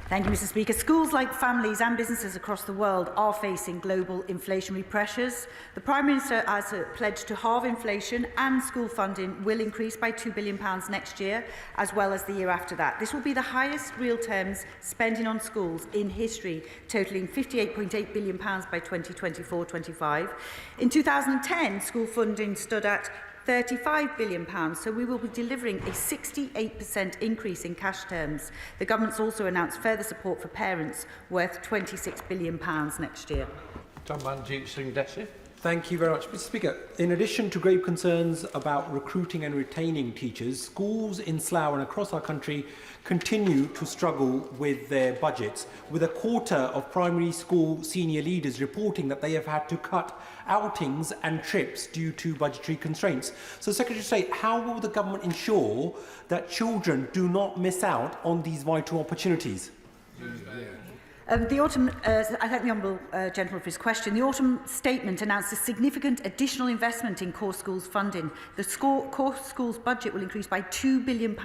Thank you, Mr. Speaker. Schools, like families and businesses across the world, are facing global inflationary pressures. The Prime Minister has pledged to halve inflation, and school funding will increase by £2 billion next year, as well as the year after that. This will be the highest real terms spending on schools in history, totalling £58.8 billion by 2024-25. In 2010, school funding stood at £35 billion, so we will be delivering a 68% increase in cash terms. The Government's also announced further support for parents worth £26 billion next year. Thank you very much, Mr. Speaker. In addition to grave concerns about recruiting and retaining teachers, schools in Slough and across our country continue to struggle with their budgets, with a quarter of primary school senior leaders reporting that they have had to cut outings and trips due to budgetary constraints. So, Secretary of State, how will the Government ensure that children do not miss out on these vital opportunities? I thank the Honourable Gentleman for his question. The autumn statement announced a significant additional investment in core schools funding. The core schools budget will increase by £2 billion,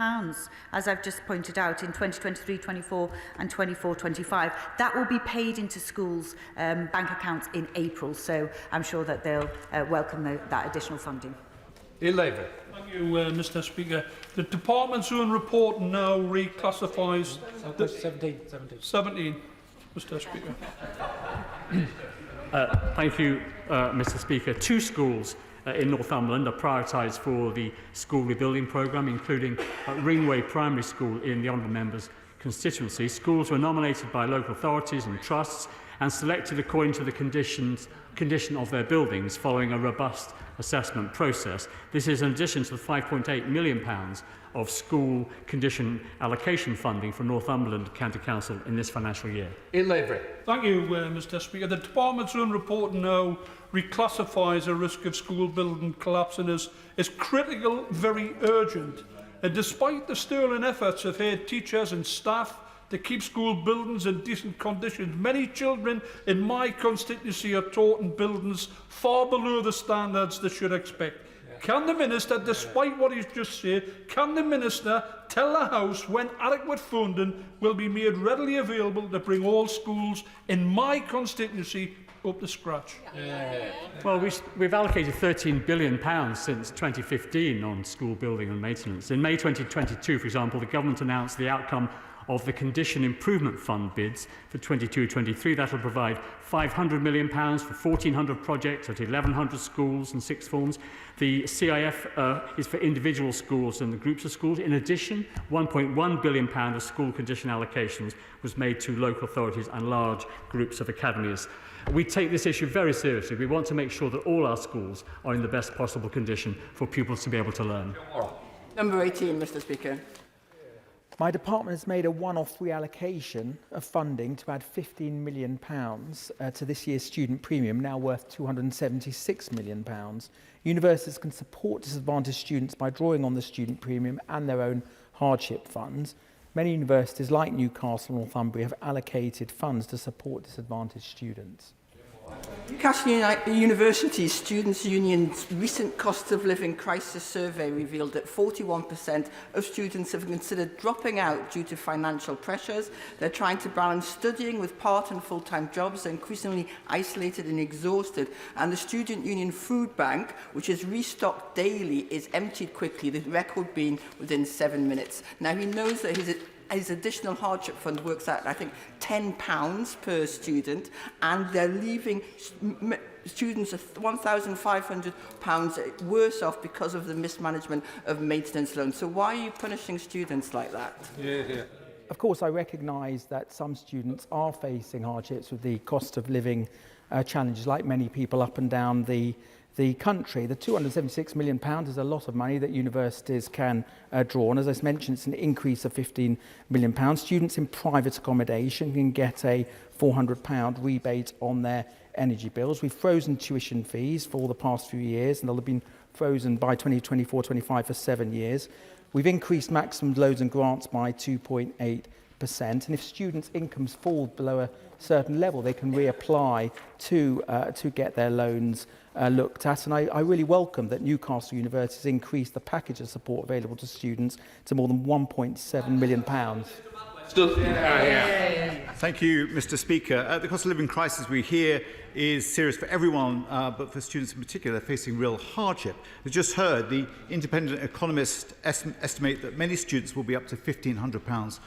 as I've just pointed out, in 2023-24 and 24-25. That will be paid into schools' bank accounts in April, so I'm sure that they'll welcome that additional funding. Thank you, Mr. Speaker. The Department's own report now reclassifies... 17. Mr. Speaker. Thank you, Mr. Speaker. 2 schools in Northumberland are prioritised for the school rebuilding programme, including Ringway Primary School in the Honourable Member's constituency. Schools were nominated by local authorities and trusts and selected according to the condition of their buildings following a robust assessment process. This is in addition to the £5.8 million of school condition allocation funding for Northumberland County Council in this financial year. Thank you, Mr. Speaker. The Department's own report now reclassifies a risk of school building collapsing as critical, very urgent. And despite the sterling efforts of head teachers and staff to keep school buildings in decent conditions, many children in my constituency are taught in buildings far below the standards they should expect. Can the Minister, despite what he's just said, can the Minister tell the House when adequate funding will be made readily available to bring all schools in my constituency up to scratch? Well, we've allocated £13 billion since 2015 on school building and maintenance. In May 2022, for example, the Government announced the outcome of the Condition Improvement Fund bids for 22-23. That will provide £500 million for 1,400 projects at 1,100 schools and sixth forms. The CIF is for individual schools and the groups of schools. In addition, £1.1 billion of school condition allocations was made to local authorities and large groups of academies. We take this issue very seriously. We want to make sure that all our schools are in the best possible condition for pupils to be able to learn. Number 18, Mr. Speaker. My department has made a one-off reallocation of funding to add £15 million to this year's student premium, now worth £276 million. Universities can support disadvantaged students by drawing on the student premium and their own hardship funds. Many universities, like Newcastle and Northumbria, have allocated funds to support disadvantaged students. Newcastle University Students' Union's recent cost of living crisis survey revealed that 41% of students have considered dropping out due to financial pressures. They're trying to balance studying with part and full-time jobs. They're increasingly isolated and exhausted. And the Student Union Food Bank, which is restocked daily, is emptied quickly, the record being within 7 minutes. Now, he knows that his his additional hardship fund works out, I think, £10 per student, and they're leaving students £1,500 worse off because of the mismanagement of maintenance loans. So why are you punishing students like that? Of course, I recognise that some students are facing hardships with the cost of living challenges, like many people up and down the country. The £276 million is a lot of money that universities can draw on. As I mentioned, it's an increase of £15 million. Students in private accommodation can get a £400 rebate on their energy bills. We've frozen tuition fees for the past few years, and they'll have been frozen by 2024-25 for 7 years. We've increased maximum loans and grants by 2.8%, and if students' incomes fall below a certain level, they can reapply to get their loans looked at. And I really welcome that Newcastle University has increased the package of support available to students to more than £1.7 million. Thank you, Mr. Speaker. The cost of living crisis we hear is serious for everyone, but for students in particular, they're facing real hardship. We just heard the independent economists estimate that many students will be up to £1,500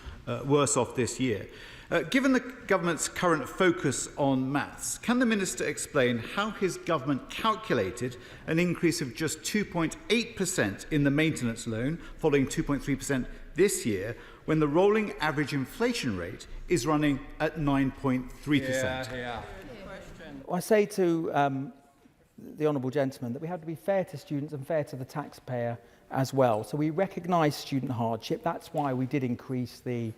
worse off this year. Given the government's current focus on maths, can the Minister explain how his government calculated an increase of just 2.8% in the maintenance loan, following 2.3% this year, when the rolling average inflation rate is running at 9.3%? Well, I say to the honourable gentleman that we have to be fair to students and fair to the taxpayer as well. So we recognise student hardship. That's why we did increase the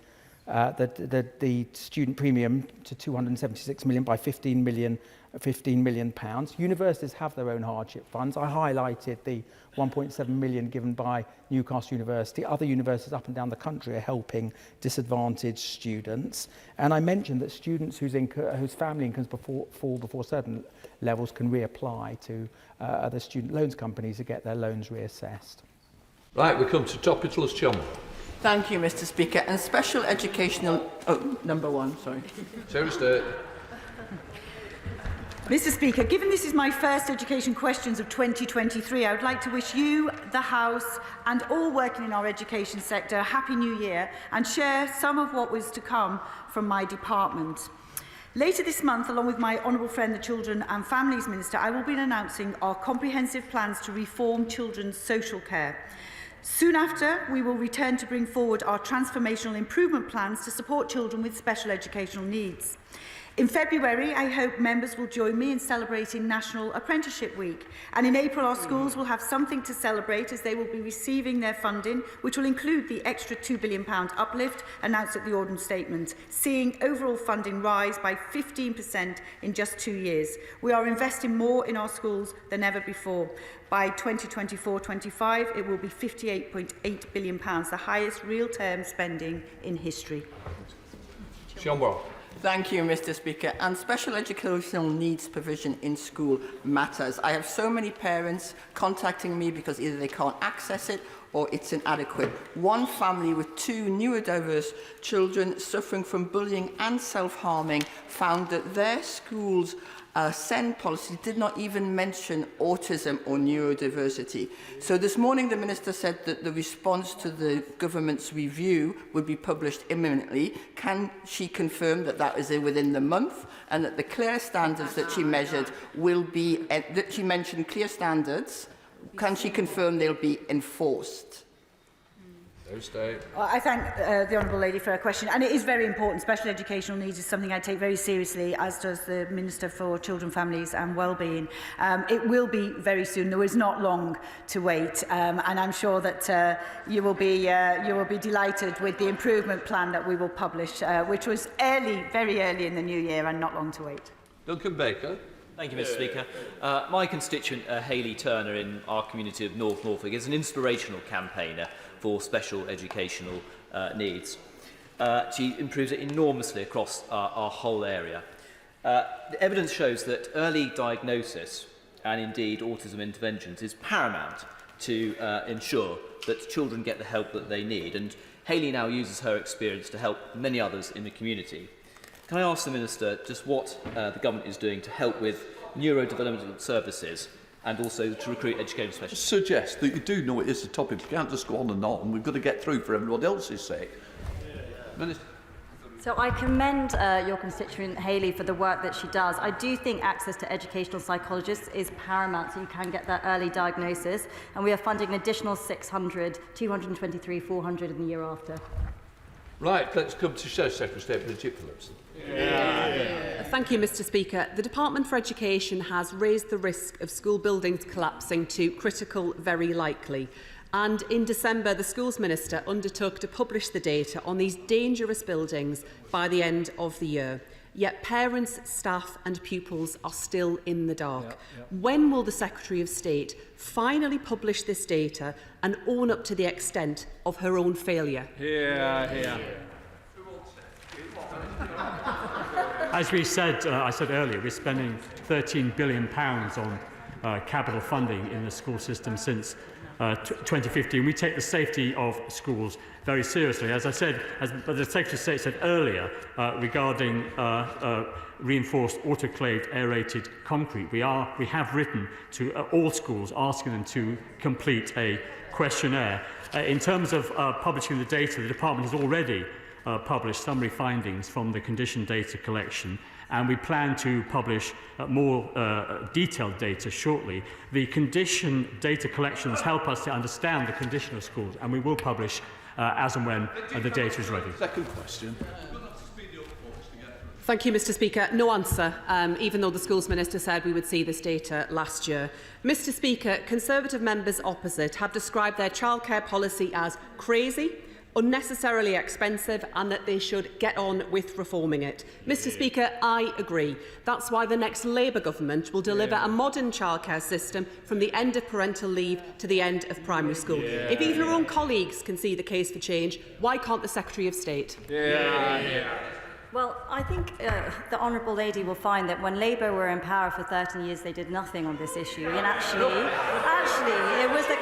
student premium to 276 million by 15 million pounds. Universities have their own hardship funds. I highlighted the 1.7 million given by Newcastle University. Other universities up and down the country are helping disadvantaged students. And I mentioned that students whose family incomes fall before certain levels can reapply to other student loans companies to get their loans reassessed. Right, we come to Topicals Chum. Thank you, Mr. Speaker. And special educational... Oh, number one, sorry. Thursday. Mr. Speaker, given this is my first education questions of 2023, I would like to wish you, the House and all working in our education sector a Happy New Year and share some of what was to come from my department. Later this month, along with my honourable friend, the Children and Families Minister, I will be announcing our comprehensive plans to reform children's social care. Soon after, we will return to bring forward our transformational improvement plans to support children with special educational needs. In February, I hope members will join me in celebrating National Apprenticeship Week. And in April, our schools will have something to celebrate as they will be receiving their funding, which will include the extra £2 billion uplift announced at the Ordnance Statement, seeing overall funding rise by 15% in just 2 years. We are investing more in our schools than ever before. By 2024-25, it will be £58.8 billion, the highest real-term spending in history. Sean Worrell. Thank you, Mr. Speaker. And special educational needs provision in school matters. I have so many parents contacting me because either they can't access it or it's inadequate. One family with 2 neurodiverse children suffering from bullying and self-harming found that their school's SEND policy did not even mention autism or neurodiversity. So this morning the Minister said that the response to the government's review would be published imminently. Can she confirm that that is within the month and that the clear standards that she measured will be, that she mentioned clear standards, can she confirm they'll be enforced? I thank the Honourable Lady for her question, and it is very important. Special educational needs is something I take very seriously, as does the Minister for Children, Families and Wellbeing. It will be very soon. There is not long to wait, and I'm sure that you will be delighted with the improvement plan that we will publish, which was very early in the new year, and not long to wait. Duncan Baker. Thank you, Mr. Speaker. My constituent, Hayley Turner, in our community of North Norfolk, is an inspirational campaigner for special educational needs. She improves it enormously across our whole area. The evidence shows that early diagnosis and indeed autism interventions is paramount to ensure that children get the help that they need, and Hayley now uses her experience to help many others in the community. Can I ask the Minister just what the government is doing to help with neurodevelopmental services and also to recruit education specialists? Suggest that you do know it is a topic. We can't just go on and on. We've got to get through for everyone else's sake. Minister. So I commend your constituent Hayley for the work that she does. I do think access to educational psychologists is paramount, so you can get that early diagnosis. And we are funding an additional 600, 223, 400 in the year after. Right, let's come to Secretary of State Bridget Phillips. Thank you, Mr. Speaker. The Department for Education has raised the risk of school buildings collapsing to critical, very likely. And in December, the Schools Minister undertook to publish the data on these dangerous buildings by the end of the year. Yet parents, staff and pupils are still in the dark. When will the Secretary of State finally publish this data and own up to the extent of her own failure? As we said, I said earlier, we're spending £13 billion on capital funding in the school system since 2015. We take the safety of schools very seriously. As I said, as the Secretary of State said earlier, regarding reinforced autoclaved aerated concrete, we have written to all schools asking them to complete a questionnaire. In terms of publishing the data, the Department has already published summary findings from the condition data collection, and we plan to publish more detailed data shortly. The condition data collections help us to understand the condition of schools, and we will publish as and when the data is ready. Second question. Thank you, Mr. Speaker. No answer, even though the Schools Minister said we would see this data last year. Mr. Speaker, Conservative members opposite have described their childcare policy as crazy, unnecessarily expensive, and that they should get on with reforming it. Mr. Speaker, I agree. That's why the next Labour government will deliver a modern childcare system from the end of parental leave to the end of primary school. If even your own colleagues can see the case for change, why can't the Secretary of State? Well, I think the Honourable Lady will find that when Labour were in power for 13 years, they did nothing on this issue. And actually, it was the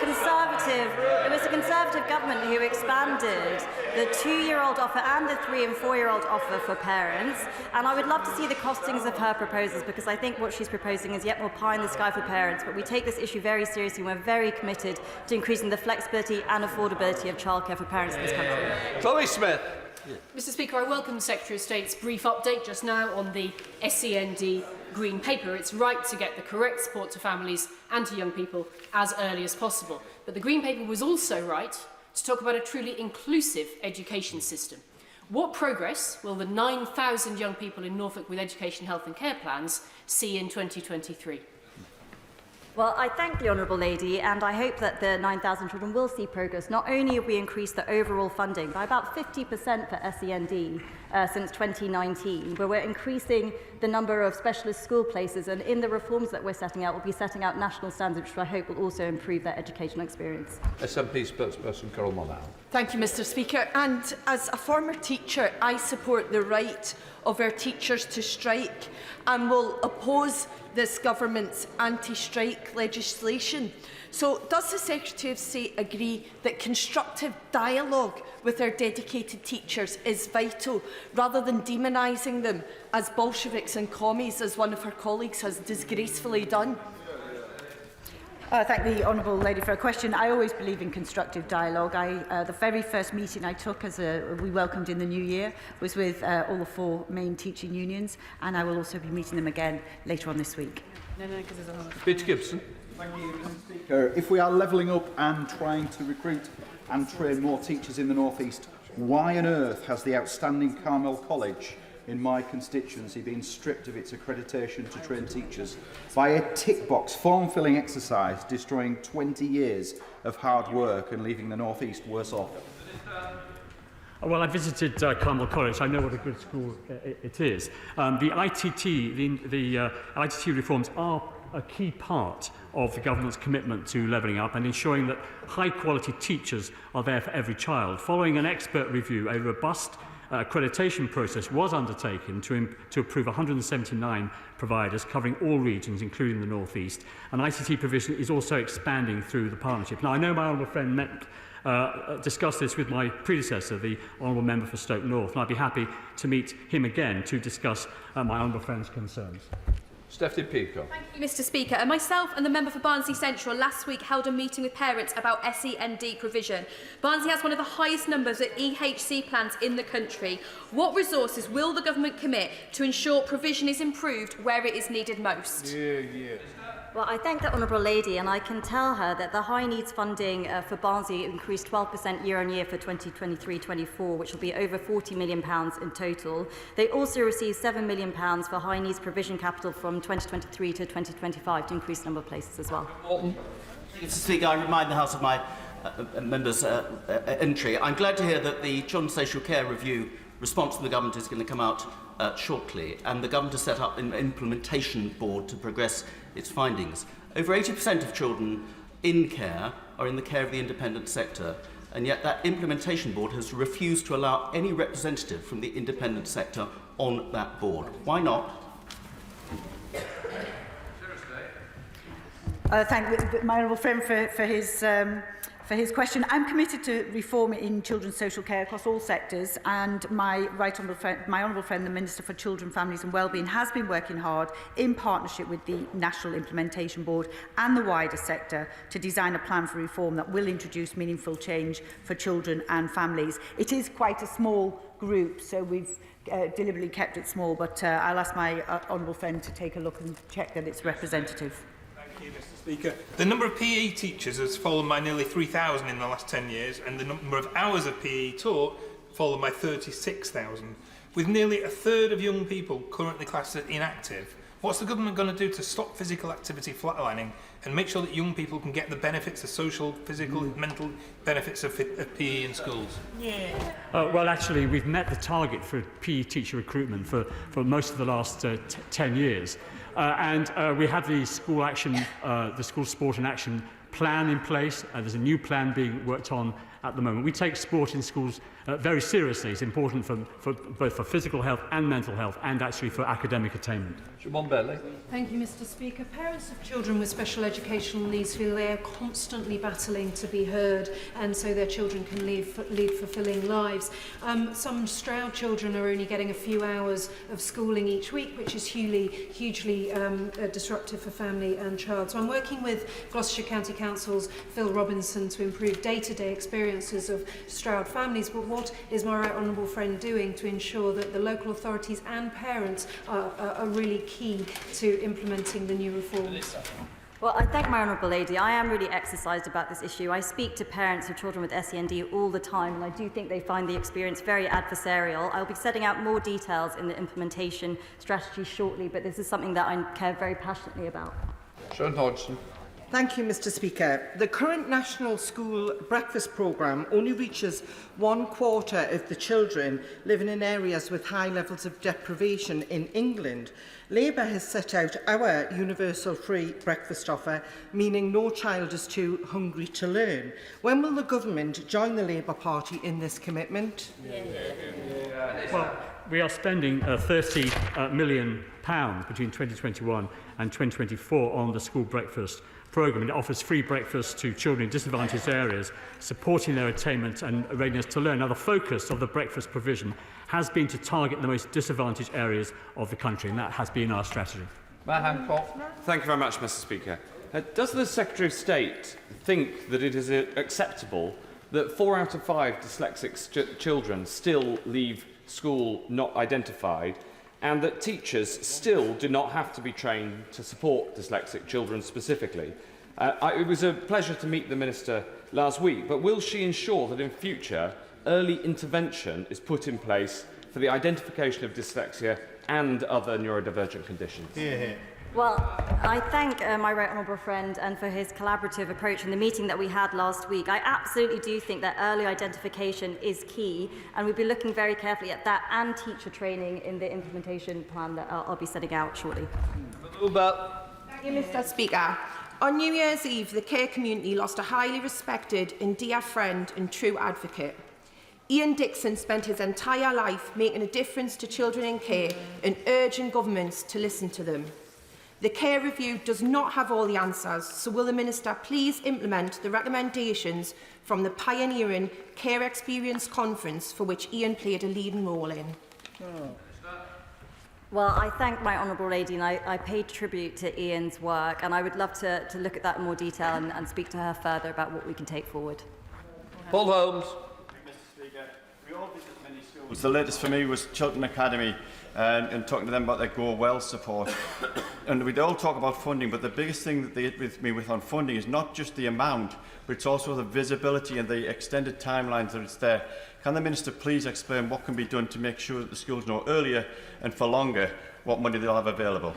Conservative government who expanded the 2-year-old offer and the 3- and 4-year-old offer for parents. And I would love to see the costings of her proposals, because I think what she's proposing is yet more pie in the sky for parents. But we take this issue very seriously, and we're very committed to increasing the flexibility and affordability of childcare for parents in this country. Tommy Smith. Mr. Speaker, I welcome the Secretary of State's brief update just now on the SEND Green Paper. It's right to get the correct support to families and to young people as early as possible. But the Green Paper was also right to talk about a truly inclusive education system. What progress will the 9,000 young people in Norfolk with education, health and care plans see in 2023? Well, I thank the Honourable Lady, and I hope that the 9,000 children will see progress. Not only have we increased the overall funding by about 50% for SEND since 2019, but we're increasing the number of specialist school places, and in the reforms that we're setting out, we'll be setting out national standards, which I hope will also improve their educational experience. SNP spokesperson Carol Monaghan. Thank you, Mr. Speaker. And as a former teacher, I support the right of our teachers to strike and will oppose this government's anti-strike legislation. So does the Secretary of State agree that constructive dialogue with our dedicated teachers is vital, rather than demonising them as Bolsheviks and commies, as one of her colleagues has disgracefully done? Thank the Honourable Lady for a question. I always believe in constructive dialogue. The very first meeting I took as we welcomed in the new year was with all the 4 main teaching unions, and I will also be meeting them again later on this week. Peter Gibson. Thank you, Mr. Speaker. If we are levelling up and trying to recruit and train more teachers in the North East, why on earth has the outstanding Carmel College in my constituency been stripped of its accreditation to train teachers by a tick-box form-filling exercise, destroying 20 years of hard work and leaving the North East worse off? Well, I visited Carmel College. I know what a good school it is. The ITT reforms are a key part of the government's commitment to levelling up and ensuring that high-quality teachers are there for every child. Following an expert review, a robust accreditation process was undertaken to approve 179 providers covering all regions, including the North East. And ICT provision is also expanding through the partnership. Now, I know my honourable friend discussed this with my predecessor, the honourable member for Stoke North, and I'd be happy to meet him again to discuss my honourable friend's concerns. Stephanie Peacock. Thank you, Mr. Speaker. Myself and the member for Barnsley Central last week held a meeting with parents about SEND provision. Barnsley has one of the highest numbers of EHC plans in the country. What resources will the government commit to ensure provision is improved where it is needed most? Well, I thank the Honourable Lady, and I can tell her that the high needs funding for Barnsley increased 12% year on year for 2023-24, which will be over £40 million in total. They also received £7 million for high needs provision capital from 2023 to 2025 to increase the number of places as well. Mr. Speaker, I remind the House of my members' entry. I'm glad to hear that the Children's Social Care Review response from the government is going to come out shortly, and the government has set up an implementation board to progress its findings. Over 80% of children in care are in the care of the independent sector, and yet that implementation board has refused to allow any representative from the independent sector on that board. Why not? Thank my honourable friend for his question. I'm committed to reform in children's social care across all sectors, and my honourable friend, the Minister for Children, Families and Wellbeing, has been working hard in partnership with the National Implementation Board and the wider sector to design a plan for reform that will introduce meaningful change for children and families. It is quite a small group, so we've deliberately kept it small, but I'll ask my honourable friend to take a look and check that it's representative. Thank you, Mr. Speaker. The number of PE teachers has fallen by nearly 3,000 in the last 10 years, and the number of hours of PE taught fallen by 36,000. With nearly a third of young people currently classed as inactive, what's the government going to do to stop physical activity flatlining and make sure that young people can get the benefits, the social, physical, mental benefits of PE in schools? Well, actually, we've met the target for PE teacher recruitment for most of the last 10 years. And we have the school sport and action plan in place. There's a new plan being worked on at the moment. We take sport in schools very seriously. It's important for both for physical health and mental health, and actually for academic attainment. Siobhan Bentley. Thank you, Mr. Speaker. Parents of children with special educational needs feel they are constantly battling to be heard, and so their children can lead fulfilling lives. Some Stroud children are only getting a few hours of schooling each week, which is hugely disruptive for family and child. So I'm working with Gloucestershire County Council's Phil Robinson to improve day-to-day experiences of Stroud families, but what is my right honourable friend doing to ensure that the local authorities and parents are really key to implementing the new reforms? Well, I thank my honourable lady. I am really exercised about this issue. I speak to parents of children with SEND all the time, and I do think they find the experience very adversarial. I'll be setting out more details in the implementation strategy shortly, but this is something that I care very passionately about. Sharon Hodgson. Thank you, Mr. Speaker. The current National School Breakfast Programme only reaches 1/4 of the children living in areas with high levels of deprivation in England. Labour has set out our universal free breakfast offer, meaning no child is too hungry to learn. When will the government join the Labour Party in this commitment? Well, we are spending £30 million between 2021 and 2024 on the school breakfast programme. It offers free breakfast to children in disadvantaged areas, supporting their attainment and readiness to learn. Now, the focus of the breakfast provision has been to target the most disadvantaged areas of the country, and that has been our strategy. Matt Hancock. Thank you very much, Mr. Speaker. Does the Secretary of State think that it is acceptable that 4 out of 5 dyslexic children still leave school not identified, and that teachers still do not have to be trained to support dyslexic children specifically? It was a pleasure to meet the Minister last week, but will she ensure that in future early intervention is put in place for the identification of dyslexia and other neurodivergent conditions? Well, I thank my right honourable friend and for his collaborative approach in the meeting that we had last week. I absolutely do think that early identification is key, and we'll be looking very carefully at that and teacher training in the implementation plan that I'll be setting out shortly. Thank you, Mr. Speaker. On New Year's Eve, the care community lost a highly respected and dear friend and true advocate. Ian Dixon spent his entire life making a difference to children in care and urging governments to listen to them. The care review does not have all the answers, so will the Minister please implement the recommendations from the pioneering Care Experience Conference for which Ian played a leading role in? Well, I thank my honourable lady, and I paid tribute to Ian's work, and I would love to look at that in more detail and speak to her further about what we can take forward. Paul Holmes. Mr. Speaker, we all visit many schools. The latest for me was Chiltern Academy, and talking to them about their Go Well support. And we all talk about funding, but the biggest thing that they hit with me with on funding is not just the amount, but it's also the visibility and the extended timelines that it's there. Can the Minister please explain what can be done to make sure that the schools know earlier and for longer what money they'll have available?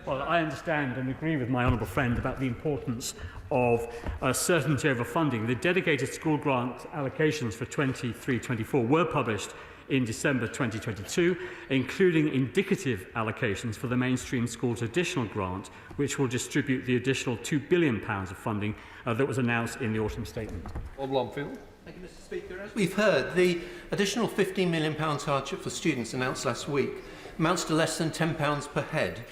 Well, I understand and agree with my honourable friend about the importance of certainty over funding. The dedicated school grant allocations for 23-24 were published in December 2022, including indicative allocations for the mainstream schools additional grant, which will distribute the additional £2 billion of funding that was announced in the autumn statement. Bob Longfield. Thank you, Mr. Speaker. As we've heard, the additional £15 million hardship for students announced last week amounts to less than £10 per head,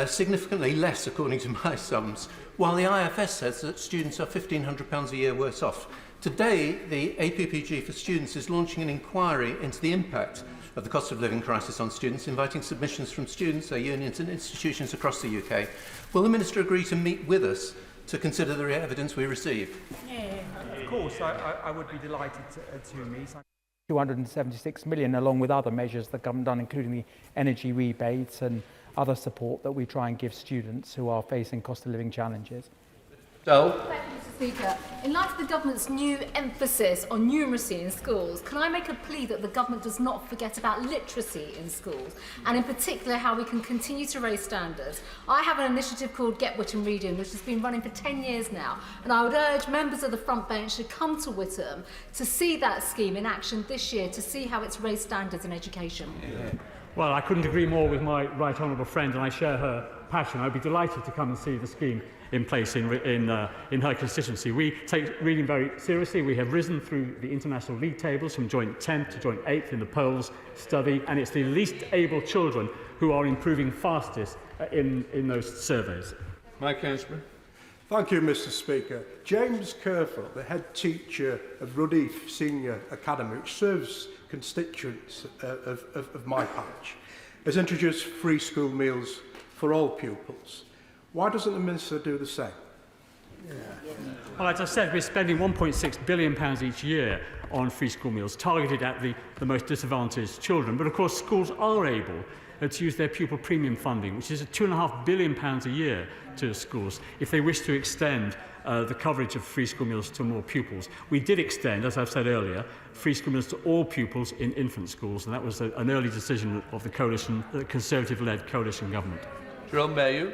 significantly less according to my sums, while the IFS says that students are £1,500 a year worse off. Today, the APPG for Students is launching an inquiry into the impact of the cost of living crisis on students, inviting submissions from students, their unions and institutions across the UK. Will the Minister agree to meet with us to consider the evidence we receive? Of course, I would be delighted to meet. 276 million, along with other measures the government done, including the energy rebates and other support that we try and give students who are facing cost of living challenges. So, Thank you, Mr. Speaker. In light of the government's new emphasis on numeracy in schools, can I make a plea that the government does not forget about literacy in schools, and in particular how we can continue to raise standards? I have an initiative called Get Whittam Reading, which has been running for 10 years now, and I would urge members of the front bench to come to Whittam to see that scheme in action this year, to see how it's raised standards in education. Well, I couldn't agree more with my right honourable friend, and I share her passion. I'd be delighted to come and see the scheme in place in her constituency. We take reading very seriously. We have risen through the international league tables from joint 10th to joint 8th in the polls study, and it's the least able children who are improving fastest in those surveys. Mike Hansbury. Thank you, Mr. Speaker. James Kerfoot, the head teacher of Ruddeef Senior Academy, which serves constituents of my patch, has introduced free school meals for all pupils. Why doesn't the Minister do the same? Well, as I said, we're spending £1.6 billion each year on free school meals, targeted at the most disadvantaged children. But of course, schools are able to use their pupil premium funding, which is £2.5 billion a year to schools, if they wish to extend the coverage of free school meals to more pupils. We did extend, as I've said earlier, free school meals to all pupils in infant schools, and that was an early decision of the coalition, the Conservative-led coalition government. Jerome Mayhew.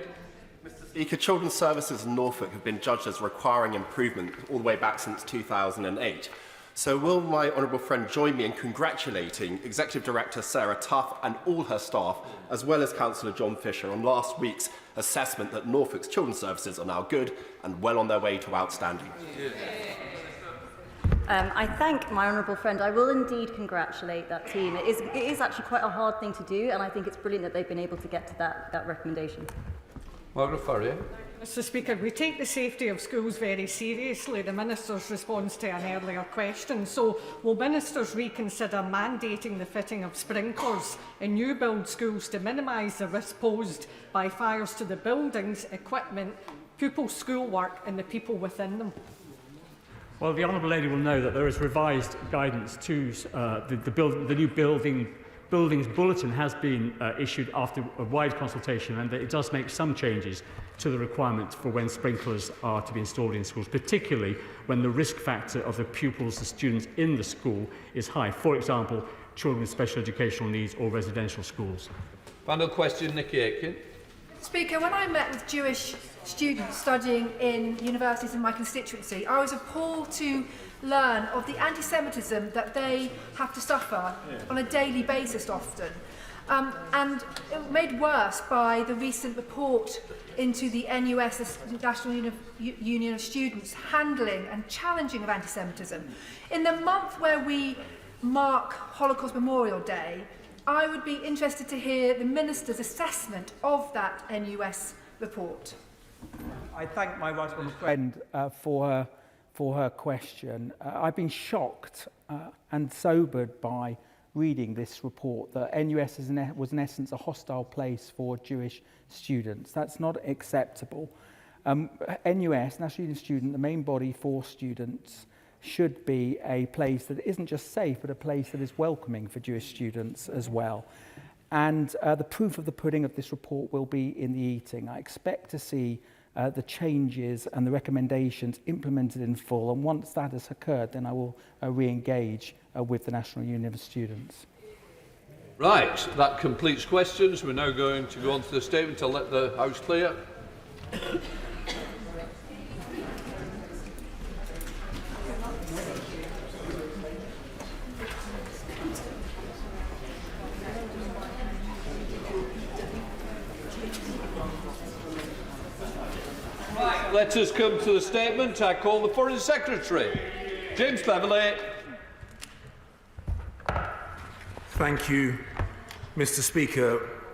Mr. Speaker, children's services in Norfolk have been judged as requiring improvement all the way back since 2008. So will my honourable friend join me in congratulating Executive Director Sarah Tuff and all her staff, as well as Councillor John Fisher, on last week's assessment that Norfolk's children's services are now good and well on their way to outstanding? I thank my honourable friend. I will indeed congratulate that team. It is actually quite a hard thing to do, and I think it's brilliant that they've been able to get to that recommendation. Margaret Furrier. Mr. Speaker, we take the safety of schools very seriously, the Minister's response to an earlier question. So, will Ministers reconsider mandating the fitting of sprinklers in new build schools to minimise the risk posed by fires to the buildings, equipment, pupils' schoolwork and the people within them? Well, the Honourable Lady will know that there is revised guidance to the new Buildings Bulletin has been issued after a wide consultation, and it does make some changes to the requirements for when sprinklers are to be installed in schools, particularly when the risk factor of the pupils, the students in the school, is high. For example, children with special educational needs or residential schools. Final question, Nikki Aitken. Speaker, when I met with Jewish students studying in universities in my constituency, I was appalled to learn of the anti-Semitism that they have to suffer on a daily basis often. And it made worse by the recent report into the NUS, the National Union of Students, handling and challenging of anti-Semitism. In the month where we mark Holocaust Memorial Day, I would be interested to hear the Minister's assessment of that NUS report. I thank my right honourable friend for her question. I've been shocked and sobered by reading this report, that NUS was in essence a hostile place for Jewish students. That's not acceptable. NUS, National Union Student, the main body for students, should be a place that isn't just safe, but a place that is welcoming for Jewish students as well. And the proof of the pudding of this report will be in the eating. I expect to see the changes and the recommendations implemented in full, and once that has occurred, then I will re-engage with the National Union of Students. Right, that completes questions. We're now going to go on to the statement. I'll let the House clear. Let us come to the statement. I call the Foreign Secretary, James Beverley. Thank you, Mr. Speaker.